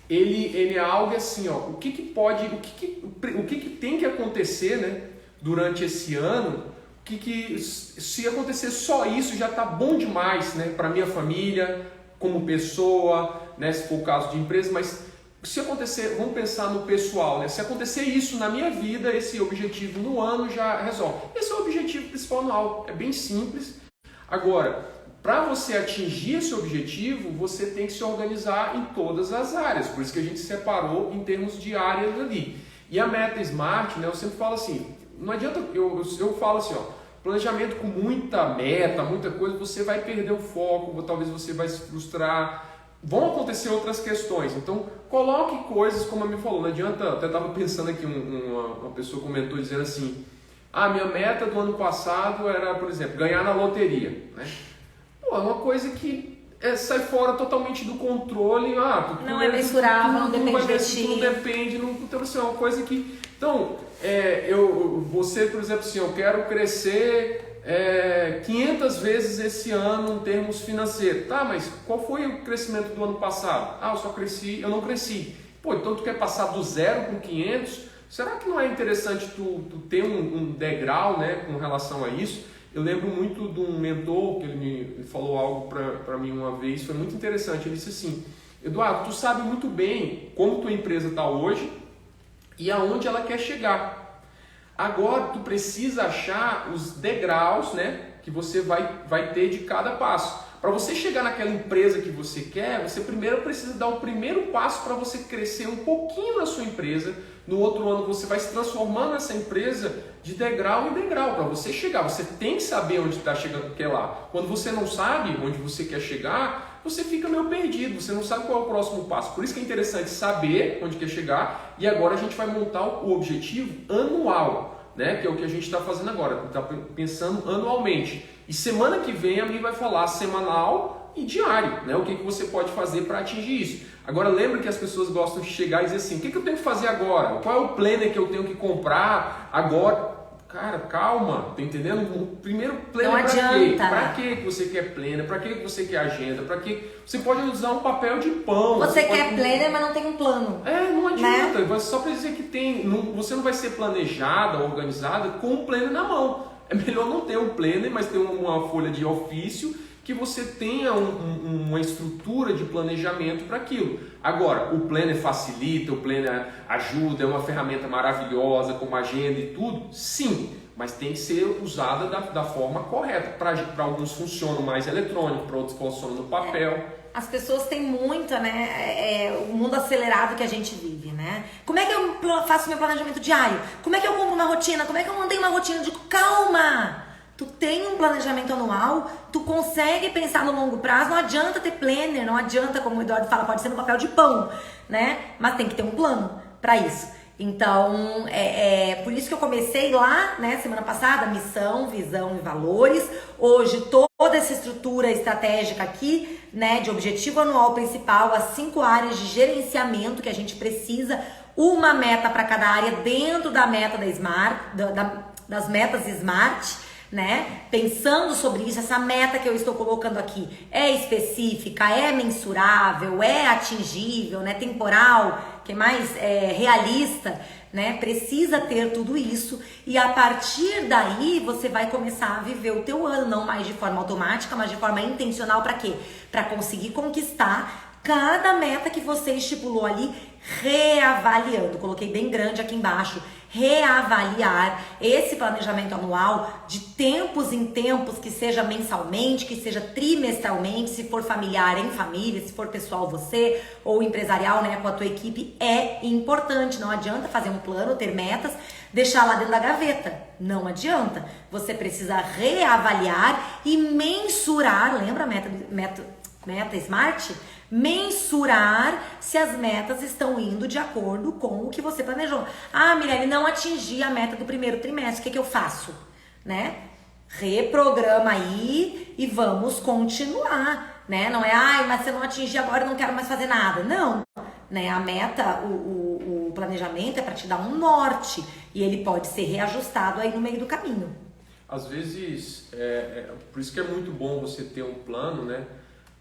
ele é algo assim, ó, o que tem que acontecer, né, durante esse ano, se acontecer só isso já está bom demais, né, para minha família, como pessoa, né, se for o caso de empresa, mas se acontecer, vamos pensar no pessoal, né? Se acontecer isso na minha vida, esse objetivo no ano já resolve. Esse é o objetivo principal anual, é bem simples. Agora, para você atingir esse objetivo, você tem que se organizar em todas as áreas, por isso que a gente separou em termos de áreas ali. E a meta SMART, né, eu sempre falo assim, não adianta, eu falo assim, ó, planejamento com muita meta, muita coisa, você vai perder o foco, talvez você vai se frustrar, vão acontecer outras questões, então coloque coisas como a me falou, não adianta, até estava pensando aqui, uma pessoa comentou dizendo assim, minha meta do ano passado era, por exemplo, ganhar na loteria, né? Pô, é uma coisa que sai fora totalmente do controle, não é mensurável, não depende de ti. Não depende, então assim, é uma coisa que, então, você, por exemplo, assim, eu quero crescer 500 vezes esse ano em termos financeiros. Tá, mas qual foi o crescimento do ano passado? Eu não cresci. Pô, então tu quer passar do 0 com 500? Será que não é interessante tu ter um degrau, né, com relação a isso? Eu lembro muito de um mentor que ele me falou algo para mim uma vez, foi muito interessante. Ele disse assim, Eduardo, tu sabe muito bem como tua empresa está hoje e aonde ela quer chegar. Agora tu precisa achar os degraus, né, que você vai ter de cada passo. Para você chegar naquela empresa que você quer, você primeiro precisa dar o primeiro passo para você crescer um pouquinho na sua empresa. No outro ano você vai se transformando nessa empresa de degrau em degrau. Para você chegar, você tem que saber onde está chegando, que é lá. Quando você não sabe onde você quer chegar, você fica meio perdido, você não sabe qual é o próximo passo. Por isso que é interessante saber onde quer chegar. E agora a gente vai montar o objetivo anual, né? Que é o que a gente está fazendo agora, está pensando anualmente. E semana que vem a Mi vai falar semanal e diário, né? O que você pode fazer para atingir isso. Agora lembra que as pessoas gostam de chegar e dizer assim, o que eu tenho que fazer agora? Qual é o planner que eu tenho que comprar agora? Cara, calma, tá entendendo? O primeiro planner para quê? Para que você quer planner? Para que você quer agenda? Para que você pode usar um papel de pão? Você quer planner, mas não tem um plano. Não adianta. Né? Só para dizer que tem, você não vai ser planejada, organizada com um planner na mão. É melhor não ter um planner, mas ter uma folha de ofício que você tenha uma estrutura de planejamento para aquilo. Agora, o planner facilita, o planner ajuda, é uma ferramenta maravilhosa, como agenda e tudo? Sim, mas tem que ser usada da forma correta. Para alguns funciona mais eletrônico, para outros funciona no papel. As pessoas têm muita, né, o mundo acelerado que a gente vive, né? né? Como é que eu faço meu planejamento diário? Como é que eu compro uma rotina? Como é que eu mantenho uma rotina? Eu digo, calma! Tu tem um planejamento anual, tu consegue pensar no longo prazo, não adianta ter planner, não adianta, como o Eduardo fala, pode ser no papel de pão, né? Mas tem que ter um plano para isso. Então, por isso que eu comecei lá, né, semana passada, missão, visão e valores. Hoje, toda essa estrutura estratégica aqui, né, de objetivo anual principal, as 5 áreas de gerenciamento que a gente precisa, uma meta para cada área dentro da meta da Smart, das metas Smart, né? Pensando sobre isso, essa meta que eu estou colocando aqui é específica, é mensurável, é atingível, né? Temporal, que é mais realista, né? Precisa ter tudo isso e a partir daí você vai começar a viver o teu ano, não mais de forma automática, mas de forma intencional. Para quê? Para conseguir conquistar cada meta que você estipulou ali, reavaliando. Coloquei bem grande aqui embaixo. Reavaliar esse planejamento anual de tempos em tempos, que seja mensalmente, que seja trimestralmente, se for familiar em família, se for pessoal você, ou empresarial, né, com a tua equipe, é importante. Não adianta fazer um plano, ter metas, deixar lá dentro da gaveta. Não adianta. Você precisa reavaliar e mensurar, lembra a meta Smart? Mensurar se as metas estão indo de acordo com o que você planejou. Ah, Mirelle, não atingi a meta do primeiro trimestre, o que eu faço? Né? Reprograma aí e vamos continuar, né? Não é, mas se eu não atingir agora eu não quero mais fazer nada. Não, né? A meta, o planejamento é para te dar um norte e ele pode ser reajustado aí no meio do caminho. Às vezes, por isso que é muito bom você ter um plano, né?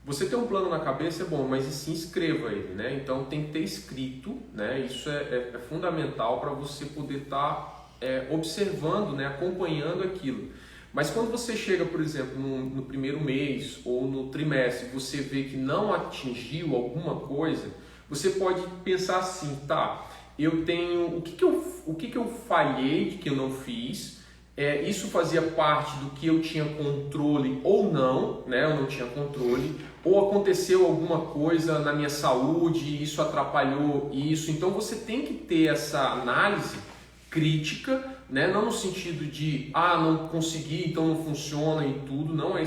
Você ter um plano na cabeça é bom, mas se inscreva ele, né? Então tem que ter escrito, né? Isso é fundamental para você poder estar observando, né? Acompanhando aquilo. Mas quando você chega, por exemplo, no primeiro mês ou no trimestre, você vê que não atingiu alguma coisa, você pode pensar assim, tá? Eu tenho o que eu falhei, que eu não fiz. Isso fazia parte do que eu tinha controle ou não, né? Eu não tinha controle, ou aconteceu alguma coisa na minha saúde e isso atrapalhou isso. Então você tem que ter essa análise crítica, né? Não no sentido de não consegui, então não funciona e tudo, não é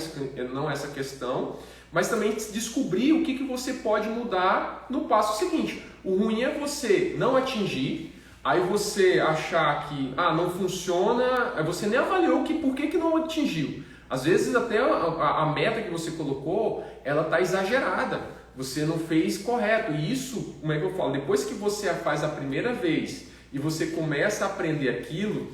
essa questão, mas também descobrir o que você pode mudar no passo seguinte. O ruim é você não atingir, aí você achar que não funciona, aí você nem avaliou por que não atingiu. Às vezes até a meta que você colocou, ela está exagerada, você não fez correto. E isso, como é que eu falo, depois que você faz a primeira vez e você começa a aprender aquilo,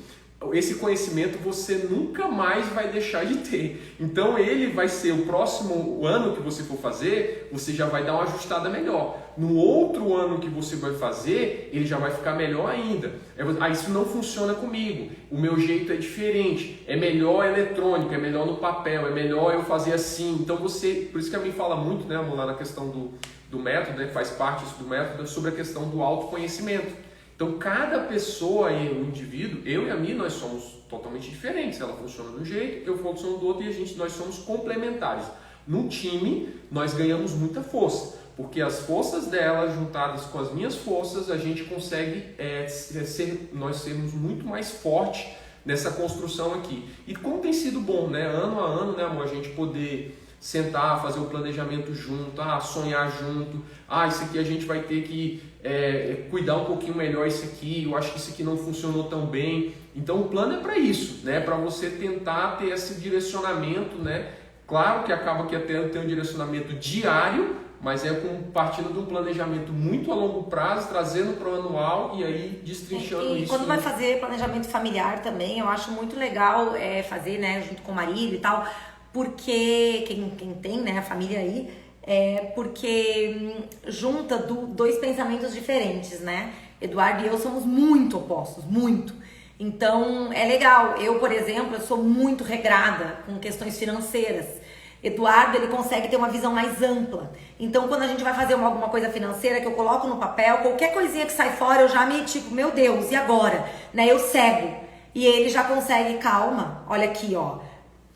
esse conhecimento você nunca mais vai deixar de ter. Então ele vai ser o próximo ano que você for fazer, você já vai dar uma ajustada melhor. No outro ano que você vai fazer, ele já vai ficar melhor ainda. Isso não funciona comigo, o meu jeito é diferente, é melhor eletrônico, é melhor no papel, é melhor eu fazer assim. Então por isso que a mim fala muito, né, amor, lá na questão do método, né, faz parte isso do método, sobre a questão do autoconhecimento. Então, cada pessoa e o indivíduo, eu e a mim, nós somos totalmente diferentes. Ela funciona de um jeito, eu funciono do outro e nós somos complementares. No time, nós ganhamos muita força, porque as forças dela juntadas com as minhas forças, a gente consegue nós sermos muito mais fortes nessa construção aqui. E como tem sido bom, né? Ano a ano, né, amor, a gente poder sentar, fazer o planejamento junto, sonhar junto, isso aqui a gente vai ter que cuidar um pouquinho melhor isso aqui, eu acho que isso aqui não funcionou tão bem. Então o plano é para isso, né? Para você tentar ter esse direcionamento, né? Claro que acaba que até ter um direcionamento diário, mas partindo de um planejamento muito a longo prazo, trazendo para o anual e aí destrinchando isso. E quando vai fazer planejamento familiar também, eu acho muito legal fazer, né, junto com o marido e tal, porque quem tem, né, a família aí, porque junta dois pensamentos diferentes, né? Eduardo e eu somos muito opostos, muito. Então é legal. Eu, por exemplo, eu sou muito regrada com questões financeiras. Eduardo, ele consegue ter uma visão mais ampla. Então, quando a gente vai fazer alguma coisa financeira que eu coloco no papel, qualquer coisinha que sai fora, eu já meu Deus, e agora? Né? Eu cego. E ele já consegue, calma, olha aqui, ó.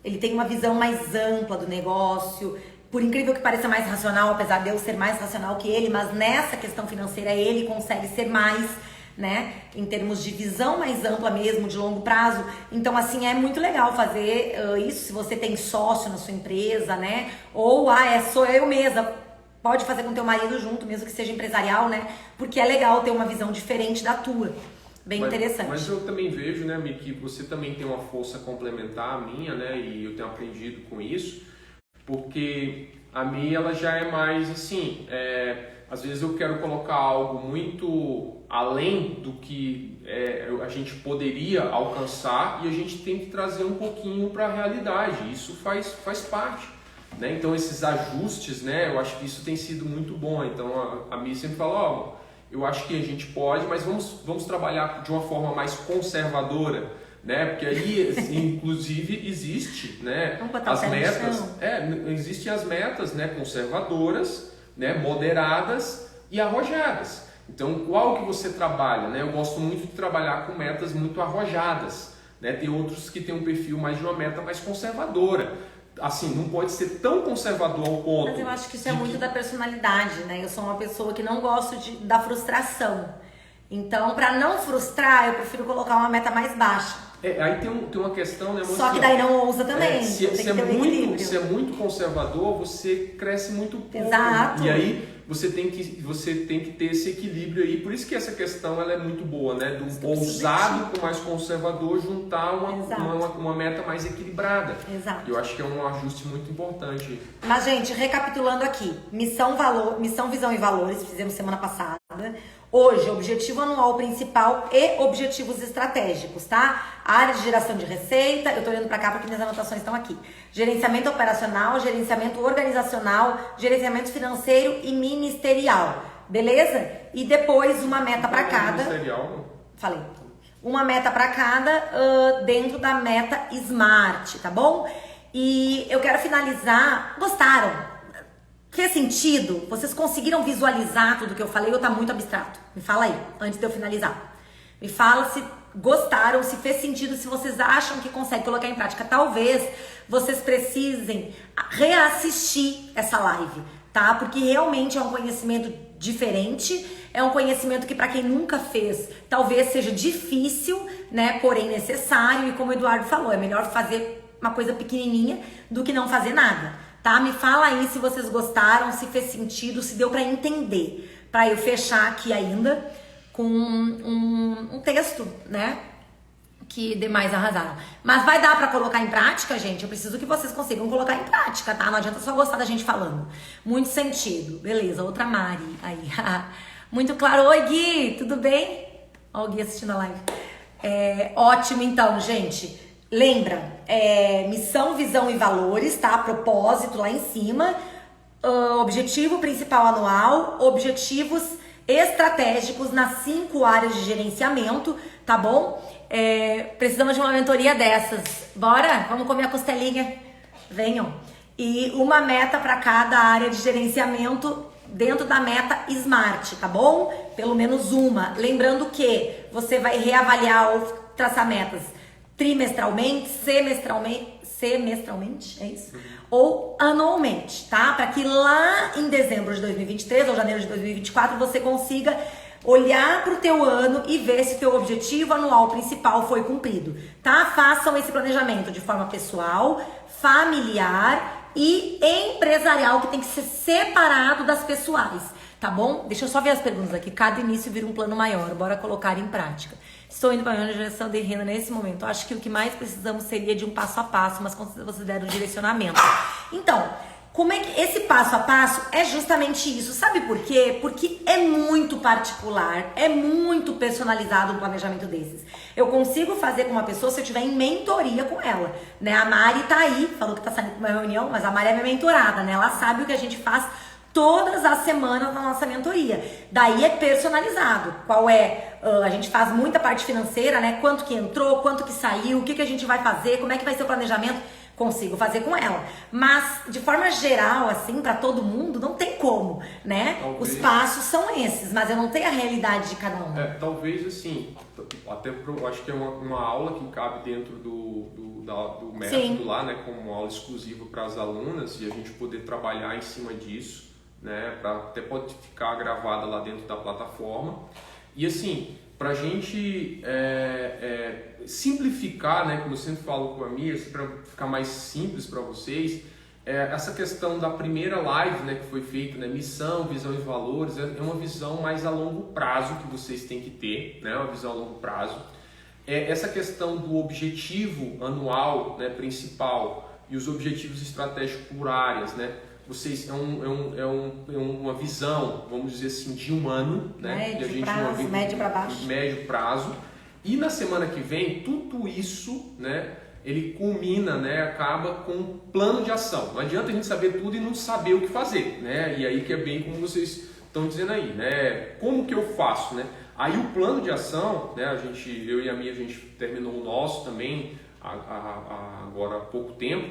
Ele tem uma visão mais ampla do negócio. por incrível que pareça mais racional, apesar de eu ser mais racional que ele, mas nessa questão financeira ele consegue ser mais, né, em termos de visão mais ampla mesmo, de longo prazo. Então, assim, é muito legal fazer isso, se você tem sócio na sua empresa, né, ou, sou eu mesma, pode fazer com teu marido junto, mesmo que seja empresarial, né, porque é legal ter uma visão diferente da tua. Bem interessante. Mas eu também vejo, né, Mi, que você também tem uma força complementar à minha, né, e eu tenho aprendido com isso, porque a Mi, ela já é mais assim, às vezes eu quero colocar algo muito além do que a gente poderia alcançar e a gente tem que trazer um pouquinho para a realidade, isso faz parte, né, então esses ajustes, né, eu acho que isso tem sido muito bom, então a Mi sempre fala, eu acho que a gente pode, mas vamos trabalhar de uma forma mais conservadora, né? Porque aí, inclusive, existe, né, as metas, existem as metas, né, conservadoras, né, moderadas e arrojadas. Então, qual que você trabalha, né? Eu gosto muito de trabalhar com metas muito arrojadas, né? Tem outros que têm um perfil mais de uma meta mais conservadora. Assim, não pode ser tão conservador ao ponto. Mas eu acho que isso é muito da personalidade, né? Eu sou uma pessoa que não gosto da frustração. Então, para não frustrar, eu prefiro colocar uma meta mais baixa. Aí tem uma questão, né? Só que daí não ousa também. Se é muito conservador, você cresce muito pouco. Exato. E aí você tem que ter esse equilíbrio aí. Por isso que essa questão ela é muito boa, né? Do ousado com mais conservador juntar uma meta mais equilibrada. Exato. Eu acho que é um ajuste muito importante. Mas, gente, recapitulando aqui. Missão, visão e valores, fizemos semana passada. Hoje, objetivo anual principal e objetivos estratégicos, tá? Área de geração de receita, eu tô olhando pra cá porque minhas anotações estão aqui. Gerenciamento operacional, gerenciamento organizacional, gerenciamento financeiro e ministerial, beleza? E depois uma meta pra cada. Ministerial? Falei. Uma meta pra cada dentro da meta SMART, tá bom? E eu quero finalizar. Gostaram? Fez sentido? Vocês conseguiram visualizar tudo que eu falei ou tá muito abstrato? Me fala aí, antes de eu finalizar. Me fala se gostaram, se fez sentido, se vocês acham que conseguem colocar em prática. Talvez vocês precisem reassistir essa live, tá? Porque realmente é um conhecimento diferente, é um conhecimento que para quem nunca fez, talvez seja difícil, né? Porém necessário, e como o Eduardo falou, é melhor fazer uma coisa pequenininha do que não fazer nada. Tá? Me fala aí se vocês gostaram, se fez sentido, se deu pra entender. Pra eu fechar aqui ainda com um texto, né? Que demais arrasaram. Mas vai dar pra colocar em prática, gente? Eu preciso que vocês consigam colocar em prática, tá? Não adianta só gostar da gente falando. Muito sentido. Beleza, outra Mari aí. Muito claro. Oi, Gui, tudo bem? Ó, o Gui assistindo a live. Ótimo, então, gente. Lembra, missão, visão e valores, tá? Propósito lá em cima. Objetivo principal anual, objetivos estratégicos nas 5 áreas de gerenciamento, tá bom? Precisamos de uma mentoria dessas. Bora? Vamos comer a costelinha? Venham. E uma meta para cada área de gerenciamento dentro da meta SMART, tá bom? Pelo menos uma. Lembrando que você vai reavaliar ou traçar metas trimestralmente, semestralmente, é isso? Ou anualmente, tá? Para que lá em dezembro de 2023 ou janeiro de 2024 você consiga olhar para o teu ano e ver se o teu objetivo anual principal foi cumprido, tá? Façam esse planejamento de forma pessoal, familiar e empresarial, que tem que ser separado das pessoais, tá bom? Deixa eu só ver as perguntas aqui. Cada início vira um plano maior, bora colocar em prática. Estou indo para a geração de renda nesse momento. Acho que o que mais precisamos seria de um passo a passo, mas você der um direcionamento. Então, como é que esse passo a passo é justamente isso? Sabe por quê? Porque é muito particular, é muito personalizado um planejamento desses. Eu consigo fazer com uma pessoa se eu estiver em mentoria com ela, né? A Mari tá aí, falou que tá saindo para uma reunião, mas a Mari é minha mentorada, né? Ela sabe o que a gente faz todas as semanas na nossa mentoria. Daí é personalizado. Qual é? A gente faz muita parte financeira, né? Quanto que entrou, quanto que saiu, o que a gente vai fazer, como é que vai ser o planejamento. Consigo fazer com ela. Mas, de forma geral, assim, pra todo mundo, não tem como, né? Talvez. Os passos são esses, mas eu não tenho a realidade de cada um. Talvez, assim, até eu acho que é uma aula que cabe dentro do método Sim. lá, né? Como uma aula exclusiva para as alunas e a gente poder trabalhar em cima disso, né? Até pode ficar gravada lá dentro da plataforma. E, assim, pra gente simplificar, né? Como eu sempre falo com a Mia, assim, para ficar mais simples para vocês, essa questão da primeira live, né, que foi feita, né, missão, visão e valores, é uma visão mais a longo prazo que vocês têm que ter, né, uma visão a longo prazo. Essa questão do objetivo anual, né, principal e os objetivos estratégicos por áreas, né, vocês uma visão, vamos dizer assim, de um ano, né, médio para baixo. Médio prazo. E na semana que vem, tudo isso, né, ele culmina, né, acaba com um plano de ação. Não adianta a gente saber tudo e não saber o que fazer, né? E aí que é bem como vocês estão dizendo aí, né? Como que eu faço, né? Aí o plano de ação, né, eu e a Mia, a gente terminou o nosso também agora há pouco tempo.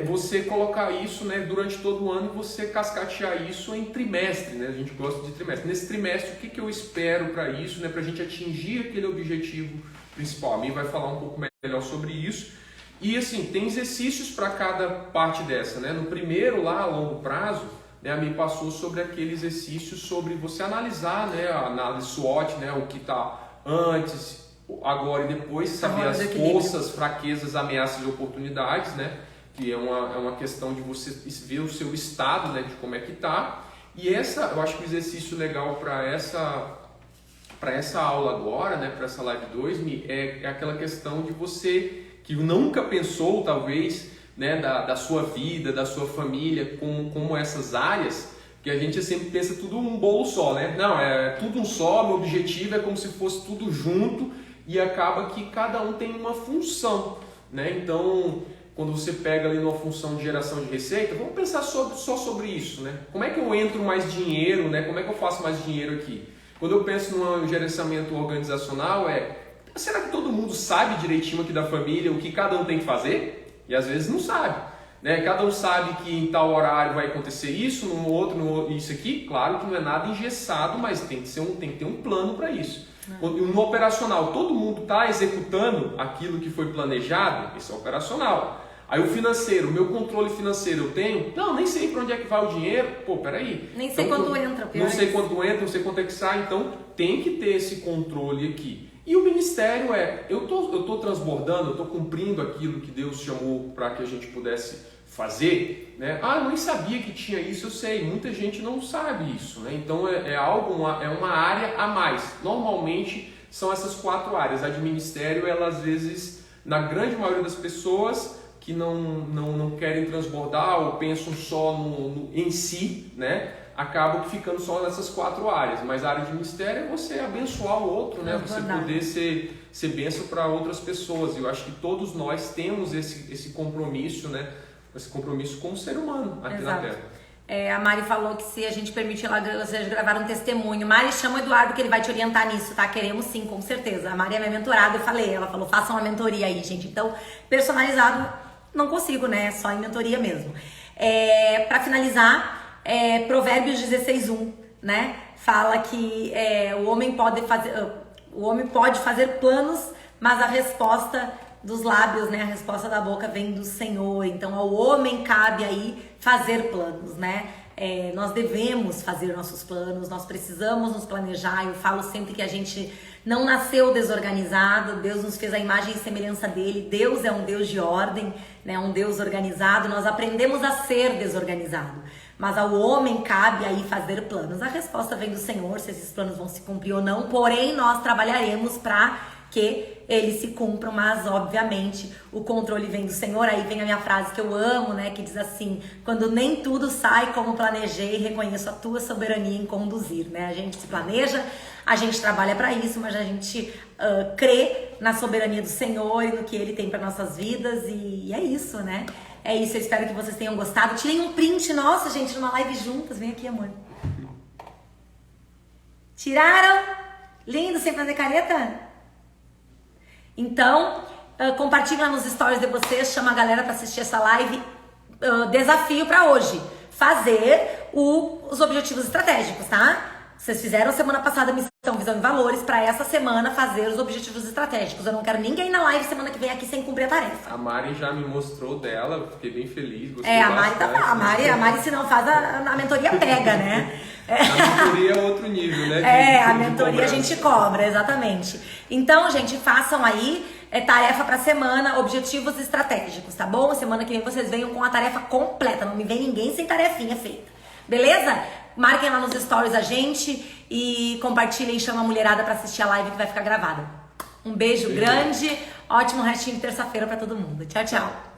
Você colocar isso, né, durante todo o ano e você cascatear isso em trimestre, né? A gente gosta de trimestre. Nesse trimestre, o que eu espero para isso, né, para a gente atingir aquele objetivo principal? A Mia vai falar um pouco melhor sobre isso. E assim, tem exercícios para cada parte dessa, né? No primeiro, lá a longo prazo, né, a Mia passou sobre aquele exercício sobre você analisar, né, a análise SWOT, né, o que está antes, agora e depois, saber as forças, fraquezas, ameaças e oportunidades, né? Que é uma questão de você ver o seu estado, né, de como é que está. E eu acho que o exercício legal para essa aula agora, né, para essa live 2, é aquela questão de você que nunca pensou, talvez, né, da sua vida, da sua família, como essas áreas, que a gente sempre pensa tudo um bolo só, né? Não, é tudo um só, meu objetivo é como se fosse tudo junto e acaba que cada um tem uma função, né? Então, quando você pega ali numa função de geração de receita, vamos pensar só sobre isso, né? Como é que eu entro mais dinheiro, né? Como é que eu faço mais dinheiro aqui? Quando eu penso num gerenciamento organizacional, será que todo mundo sabe direitinho aqui da família o que cada um tem que fazer? E às vezes não sabe, né? Cada um sabe que em tal horário vai acontecer isso, no outro isso aqui. Claro que não é nada engessado, mas tem que ter um plano para isso. No operacional, todo mundo está executando aquilo que foi planejado, esse é operacional. Aí o financeiro, o meu controle financeiro eu tenho? Não, nem sei para onde é que vai o dinheiro. Pô, peraí. Nem sei então, quando entra. Não sei quando entra, não sei quanto é que sai. Então tem que ter esse controle aqui. E o ministério eu tô transbordando, eu estou cumprindo aquilo que Deus chamou para que a gente pudesse fazer, né? Ah, eu nem sabia que tinha isso, eu sei. Muita gente não sabe isso, né? Então é uma área a mais. Normalmente são essas 4 áreas. A de ministério, ela às vezes, na grande maioria das pessoas que não querem transbordar ou pensam só em si, né? Acabam ficando só nessas 4 áreas. Mas a área de ministério é você abençoar o outro, né? Você poder ser bênção para outras pessoas. E eu acho que todos nós temos esse compromisso, né? Esse compromisso como ser humano aqui na Terra. A Mari falou que se a gente permitir ela gravar um testemunho, Mari, chama o Eduardo que ele vai te orientar nisso, tá? Queremos sim, com certeza. A Mari é minha mentorada, ela falou, façam uma mentoria aí, gente. Então, personalizado, não consigo, né? Só em mentoria mesmo. Para finalizar, Provérbios 16:1, né? Fala que o homem pode fazer planos, mas a resposta dos lábios, né? A resposta da boca vem do Senhor. Então, ao homem cabe aí fazer planos, né? Nós devemos fazer nossos planos, nós precisamos nos planejar. Eu falo sempre que a gente não nasceu desorganizado, Deus nos fez a imagem e semelhança dele. Deus é um Deus de ordem, né? Um Deus organizado. Nós aprendemos a ser desorganizado, mas ao homem cabe aí fazer planos. A resposta vem do Senhor, se esses planos vão se cumprir ou não, porém nós trabalharemos para que eles se cumpram, mas obviamente o controle vem do Senhor. Aí vem a minha frase que eu amo, né, que diz assim: quando nem tudo sai como planejei, reconheço a tua soberania em conduzir, né? A gente se planeja, a gente trabalha para isso, mas a gente crê na soberania do Senhor e no que Ele tem para nossas vidas, e é isso, né? É isso, eu espero que vocês tenham gostado. Tirei um print, nossa, gente, numa live juntas. Vem aqui, amor. Tiraram? Lindo, sem fazer careta? Então, compartilha nos stories de vocês, chama a galera pra assistir essa live. Desafio pra hoje, fazer os objetivos estratégicos, tá? Vocês fizeram semana passada a missão Visão e Valores, pra essa semana fazer os objetivos estratégicos. Eu não quero ninguém na live semana que vem aqui sem cumprir a tarefa. A Mari já me mostrou dela, fiquei bem feliz. A Mari se não faz, a mentoria pega, né? A mentoria é outro nível, né? A mentoria a gente cobra, exatamente. Então, gente, façam aí tarefa pra semana, objetivos estratégicos, tá bom? Semana que vem vocês venham com a tarefa completa, não me vem ninguém sem tarefinha feita. Beleza? Marquem lá nos stories a gente e compartilhem e chamem a mulherada pra assistir a live que vai ficar gravada. Um beijo grande, ótimo restinho de terça-feira pra todo mundo. Tchau, tchau.